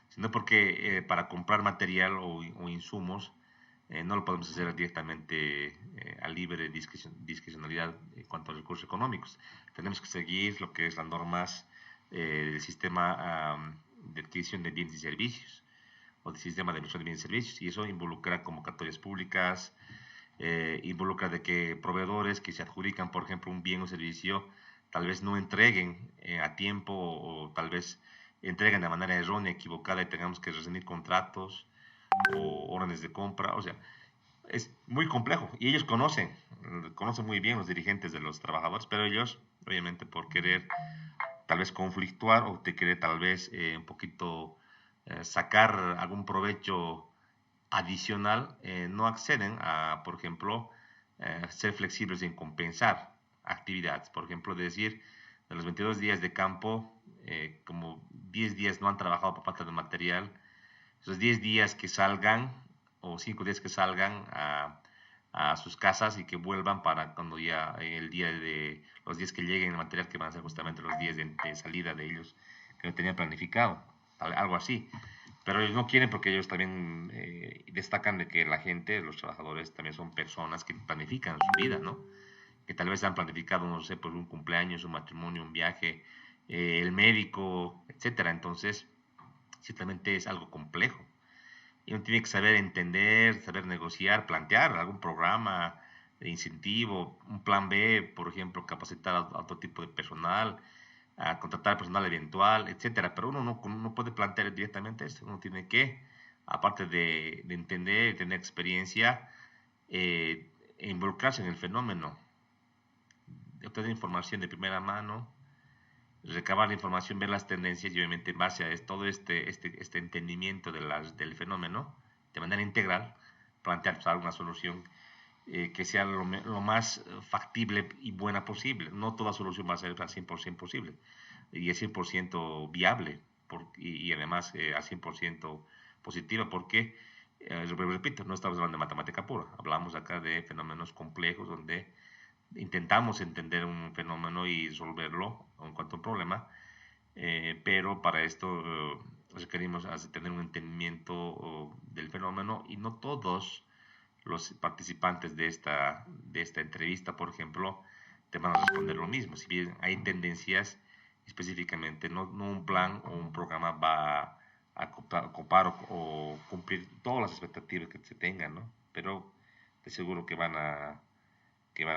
sino porque para comprar material o insumos no lo podemos hacer directamente a libre discrecionalidad en cuanto a recursos económicos. Tenemos que seguir lo que es las normas del sistema de adquisición de bienes y servicios o del sistema de emisión de bienes y servicios, y eso involucra convocatorias públicas, involucra de que proveedores que se adjudican, por ejemplo, un bien o servicio, tal vez no entreguen a tiempo o tal vez entreguen de manera errónea, equivocada y tengamos que rescindir contratos o órdenes de compra. O sea, es muy complejo y ellos conocen muy bien los dirigentes de los trabajadores, pero ellos, obviamente, por querer tal vez conflictuar o te querer tal vez un poquito sacar algún provecho adicional, no acceden a, por ejemplo, ser flexibles en compensar actividades. Por ejemplo, decir, de los 22 días de campo, como 10 días no han trabajado por falta de material, esos 10 días que salgan o 5 días que salgan a sus casas y que vuelvan para cuando ya el día de los días que lleguen el material, que van a ser justamente los días de salida de ellos que no tenían planificado, algo así. Pero ellos no quieren porque ellos también destacan de que la gente, los trabajadores también son personas que planifican su vida, ¿no? Que tal vez han planificado, no sé, pues un cumpleaños, un matrimonio, un viaje, el médico, etcétera. Entonces, ciertamente es algo complejo. Y uno tiene que saber entender, saber negociar, plantear algún programa de incentivo, un plan B, por ejemplo, capacitar a otro tipo de personal, a contratar personal eventual, etcétera. Pero uno no puede plantear directamente esto. Uno tiene que, aparte de entender y tener experiencia, involucrarse en el fenómeno, obtener información de primera mano, recabar la información, ver las tendencias y obviamente en base a todo este entendimiento del fenómeno de manera integral, plantear alguna solución que sea lo más factible y buena posible. No toda solución va a ser al 100% posible y es 100% viable y además al 100% positiva porque, repito, no estamos hablando de matemática pura, hablamos acá de fenómenos complejos donde intentamos entender un fenómeno y resolverlo en cuanto a un problema, pero para esto requerimos tener un entendimiento del fenómeno y no todos los participantes de esta entrevista, por ejemplo, te van a responder lo mismo. Si bien hay tendencias específicamente, no un plan o un programa va a copar o cumplir todas las expectativas que se tengan, ¿no? Pero de seguro que van a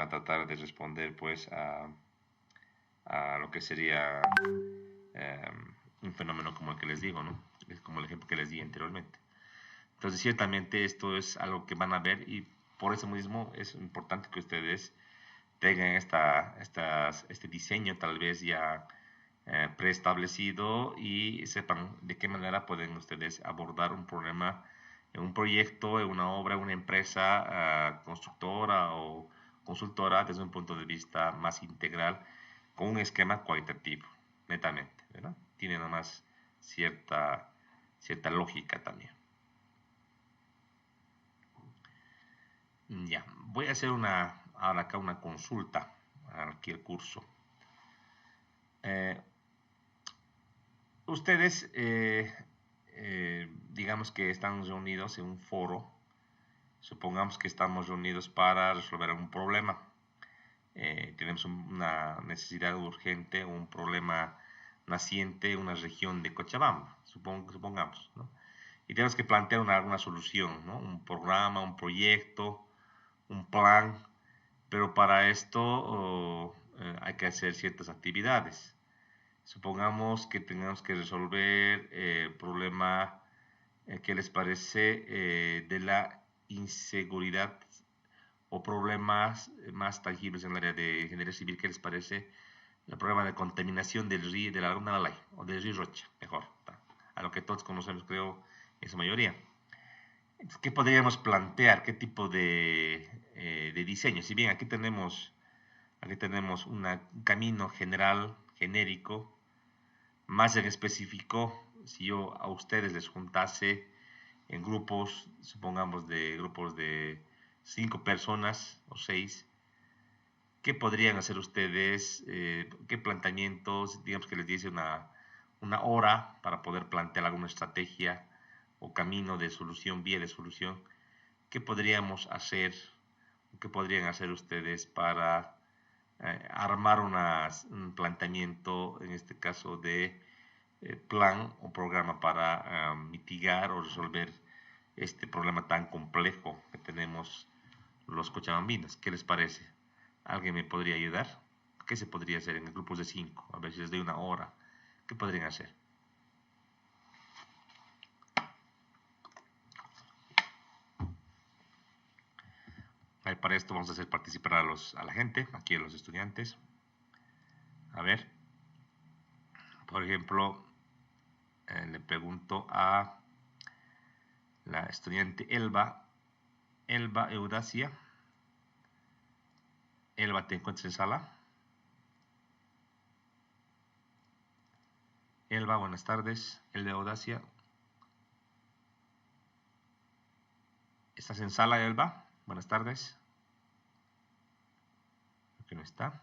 tratar de responder pues a lo que sería un fenómeno como el que les digo, ¿no? Es como el ejemplo que les di anteriormente. Entonces, ciertamente esto es algo que van a ver y por eso mismo es importante que ustedes tengan este diseño tal vez ya preestablecido y sepan de qué manera pueden ustedes abordar un problema en un proyecto, en una obra, en una empresa constructora o consultora desde un punto de vista más integral con un esquema cualitativo, netamente, ¿verdad? Tiene nomás cierta lógica también. Ya, voy a hacer ahora acá una consulta aquí el curso. Ustedes, digamos que están reunidos en un foro, supongamos que estamos reunidos para resolver un problema. Tenemos una necesidad urgente, un problema naciente en una región de Cochabamba, supongamos, ¿no? Y tenemos que plantear alguna solución, ¿no? Un programa, un proyecto, un plan, pero para esto hay que hacer ciertas actividades. Supongamos que tengamos que resolver el problema, ¿qué les parece? De la inseguridad o problemas más tangibles en el área de ingeniería civil, ¿qué les parece? El problema de contaminación del río, de la laguna de Alay, o del río Rocha, mejor, a lo que todos conocemos, creo, en su mayoría. ¿Qué podríamos plantear? ¿Qué tipo de diseño? Si bien aquí tenemos un camino general, genérico, más en específico, si yo a ustedes les juntase en grupos, supongamos de grupos de 5 personas o 6, ¿qué podrían hacer ustedes? ¿Qué planteamientos? Digamos que les diese una hora para poder plantear alguna estrategia o camino de solución, vía de solución. ¿Qué podríamos hacer? ¿Qué podrían hacer ustedes para armar un planteamiento, en este caso de plan o programa para mitigar o resolver este problema tan complejo que tenemos los cochabambinos? ¿Qué les parece? ¿Alguien me podría ayudar? ¿Qué se podría hacer en grupos de 5? A ver si les doy una hora. ¿Qué podrían hacer? Para esto vamos a hacer participar a la gente, aquí a los estudiantes. A ver, por ejemplo, le pregunto a la estudiante Elba Eudacia. Elba, ¿te encuentras en sala? Elba, buenas tardes. Elba Eudacia. ¿Estás en sala, Elba? Buenas tardes. Creo que no está.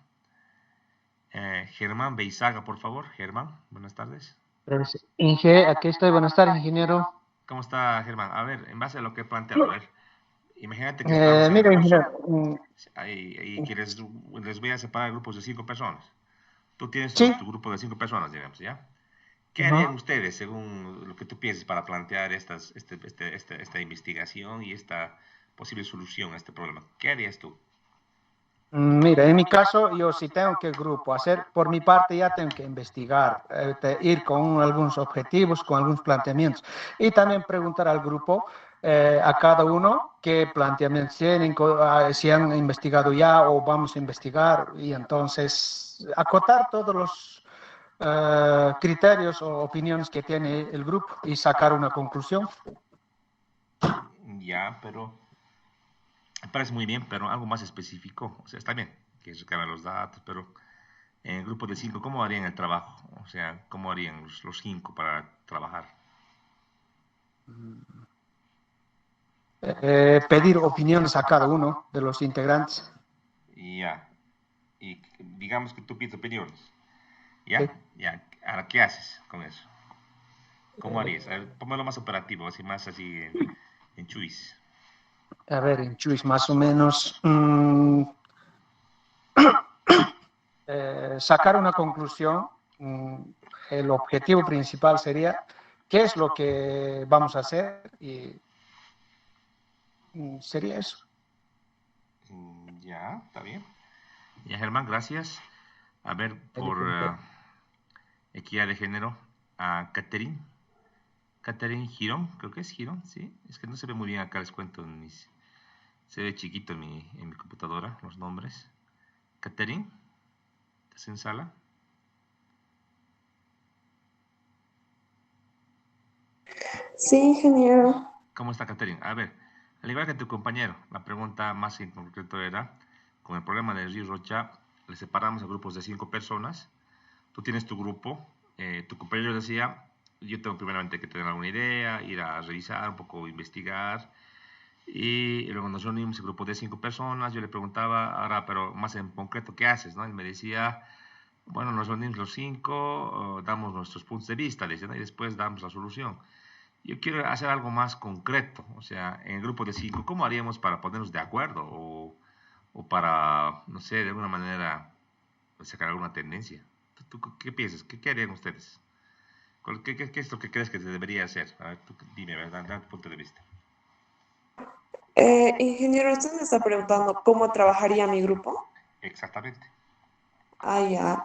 Germán Beizaga, por favor. Germán, buenas tardes. Aquí estoy. Buenas tardes, ingeniero. ¿Cómo está, Germán? A ver, en base a lo que he planteado, a ver, imagínate que estamos en mira, el curso, ingeniero. y que les voy a separar grupos de 5 personas. Tú tienes Sí. tu grupo de 5 personas, digamos, ¿ya? ¿Qué harían ustedes, según lo que tú pienses, para plantear esta investigación y esta posible solución a este problema? ¿Qué harías tú? Mira, en mi caso, yo sí tengo que grupo hacer, por mi parte ya tengo que investigar, ir con algunos objetivos, con algunos planteamientos y también preguntar al grupo a cada uno qué planteamientos tienen, si han investigado ya o vamos a investigar, y entonces acotar todos los criterios o opiniones que tiene el grupo y sacar una conclusión. Ya, pero me parece muy bien, pero algo más específico. O sea, está bien que recaben los datos, pero en el grupo de 5, ¿cómo harían el trabajo? O sea, ¿cómo harían los 5 para trabajar? Pedir opiniones a cada uno de los integrantes. Y ya, y digamos que tú pides opiniones. ¿Sí? ¿Ya? Ya. Ahora, ¿qué haces con eso? ¿Cómo harías? A Eh, ver, póngalo más operativo, así más así en chuis. a ver, en Chuis, más o menos, sacar una conclusión. El objetivo principal sería qué es lo que vamos a hacer y sería eso. Ya, está bien. Ya, Germán, gracias. A ver, por Evidente. equidad de género, a Catherine. Catherine Girón, creo que es Girón, ¿sí? Es que no se ve muy bien acá, les cuento en mis... Se ve chiquito en mi computadora los nombres. Catherine, ¿estás en sala? Sí, ingeniero. ¿Cómo está Catherine? A ver, al igual que tu compañero, la pregunta más en concreto era, con el problema del río Rocha, le separamos a grupos de 5 personas. Tú tienes tu grupo, tu compañero decía, yo tengo primeramente que tener alguna idea, ir a revisar, un poco investigar, y luego nos reunimos el grupo de 5 personas, yo le preguntaba, ahora, pero más en concreto, ¿qué haces? ¿No? Él me decía, bueno, nos reunimos los 5, damos nuestros puntos de vista, dice, ¿no? Y después damos la solución. Yo quiero hacer algo más concreto, o sea, en el grupo de 5, ¿cómo haríamos para ponernos de acuerdo? O para, no sé, de alguna manera sacar alguna tendencia. ¿Tú qué piensas? ¿Qué harían ustedes? ¿Qué es lo que crees que se debería hacer? A ver, tú dime, ¿verdad? Da tu punto de vista. Ingeniero, usted me está preguntando cómo trabajaría mi grupo. Exactamente. Ah, ya.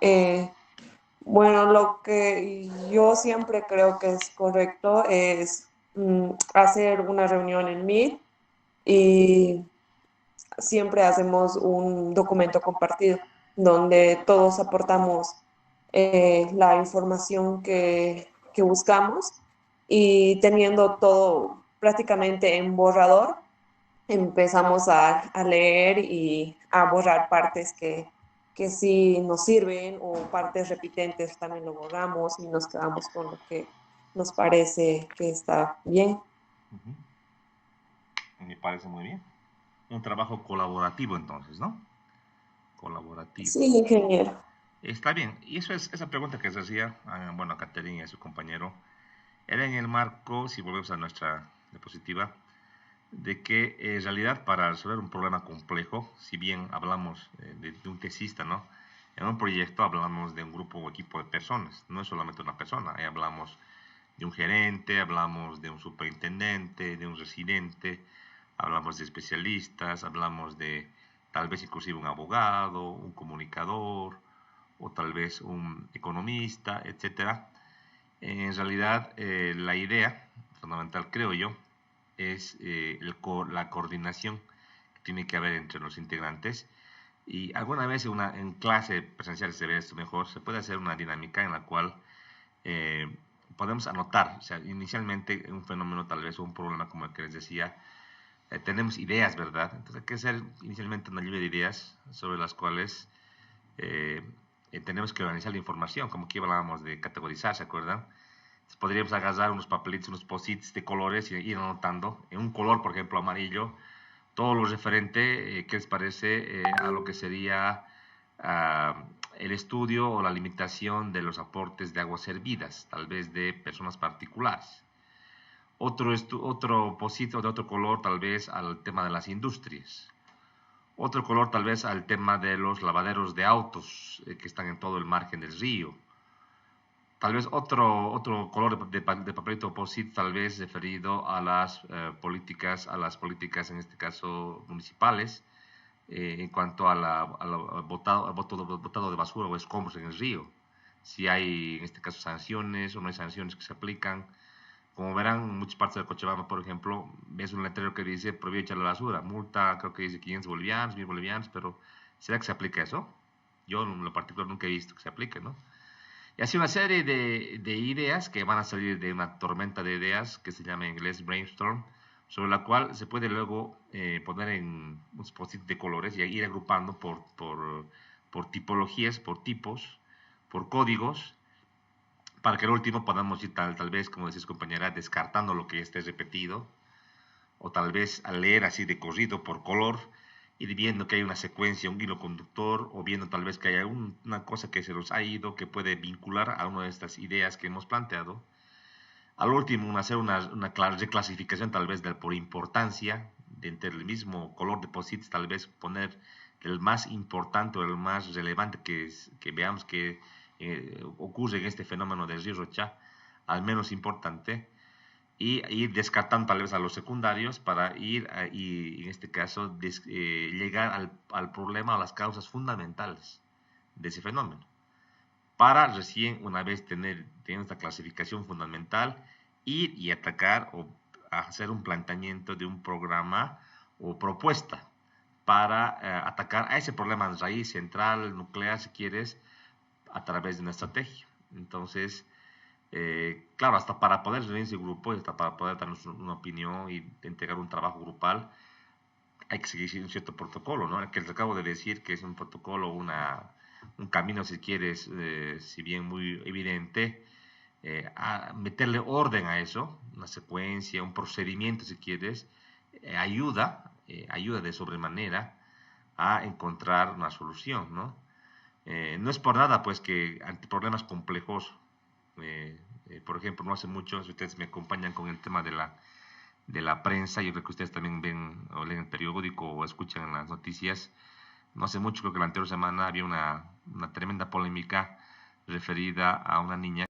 Bueno, lo que yo siempre creo que es correcto es hacer una reunión en Meet y siempre hacemos un documento compartido donde todos aportamos la información que buscamos y teniendo todo prácticamente en borrador, empezamos a leer y a borrar partes que sí nos sirven o partes repitentes también lo borramos y nos quedamos con lo que nos parece que está bien. Ujú. Me parece muy bien. Un trabajo colaborativo entonces, ¿no? Colaborativo. Sí, ingeniero. Está bien. Y eso es esa pregunta que se hacía, bueno, a Caterina y a su compañero, era en el marco, si volvemos a nuestra diapositiva, de que en realidad para resolver un problema complejo, si bien hablamos de un tesista, ¿no? En un proyecto hablamos de un grupo o equipo de personas, no es solamente una persona, ahí hablamos de un gerente, hablamos de un superintendente, de un residente, hablamos de especialistas, hablamos de tal vez inclusive un abogado, un comunicador o tal vez un economista, etcétera. En realidad, la idea fundamental, creo yo, es la coordinación que tiene que haber entre los integrantes. Y alguna vez en clase presencial se ve esto mejor, se puede hacer una dinámica en la cual eh, podemos anotar, o sea, inicialmente un fenómeno tal vez o un problema como el que les decía, tenemos ideas, ¿verdad? Entonces hay que hacer inicialmente una lluvia de ideas sobre las cuales eh, tenemos que organizar la información, como aquí hablábamos de categorizar, ¿se acuerdan? Entonces, podríamos agarrar unos papelitos, unos post-its de colores y ir anotando en un color, por ejemplo, amarillo, todo lo referente, ¿qué les parece a lo que sería uh, el estudio o la limitación de los aportes de aguas servidas, tal vez de personas particulares? Otro pocito de otro color tal vez al tema de las industrias. Otro color tal vez al tema de los lavaderos de autos que están en todo el margen del río. Tal vez otro color de papelito posit, tal vez referido a las políticas en este caso municipales, en cuanto al botado de basura o escombros en el río. Si hay en este caso sanciones o no hay sanciones que se aplican, Como verán, en muchas partes de Cochabamba, por ejemplo, ves un letrero que dice prohibido echar la basura, multa, creo que dice 500 bolivianos, 1000 bolivianos, pero ¿será que se aplica eso? Yo en lo particular nunca he visto que se aplique, ¿no? Y así una serie de ideas que van a salir de una tormenta de ideas que se llama en inglés brainstorm, sobre la cual se puede luego poner en unos post-it de colores y ir agrupando por tipologías, por tipos, por códigos, para que al último podamos ir tal vez, como decís compañera, descartando lo que esté repetido, o tal vez al leer así de corrido por color, ir viendo que hay una secuencia, un hilo conductor, o viendo tal vez que hay una cosa que se nos ha ido, que puede vincular a una de estas ideas que hemos planteado. Al último, hacer una reclasificación tal vez por importancia, de entre el mismo color de posits, tal vez poner el más importante o el más relevante que veamos que ocurre en este fenómeno del río Rocha, al menos importante, y ir descartando tal vez a los secundarios para ir, y en este caso, llegar al problema, a las causas fundamentales de ese fenómeno, para recién, una vez tener esta clasificación fundamental, ir y atacar o hacer un planteamiento de un programa o propuesta para atacar a ese problema raíz central, nuclear, si quieres, a través de una estrategia. Entonces, claro, hasta para poder reunirse en grupo, hasta para poder darnos una opinión y entregar un trabajo grupal, hay que seguir un cierto protocolo, ¿no? Que les acabo de decir que es un protocolo, un camino, si quieres, si bien muy evidente, a meterle orden a eso, una secuencia, un procedimiento, si quieres, ayuda de sobremanera a encontrar una solución, ¿no? No es por nada, pues, que ante problemas complejos, por ejemplo, no hace mucho, si ustedes me acompañan con el tema de la prensa, yo creo que ustedes también ven o leen el periódico o escuchan en las noticias, no hace mucho, creo que la anterior semana había una tremenda polémica referida a una niña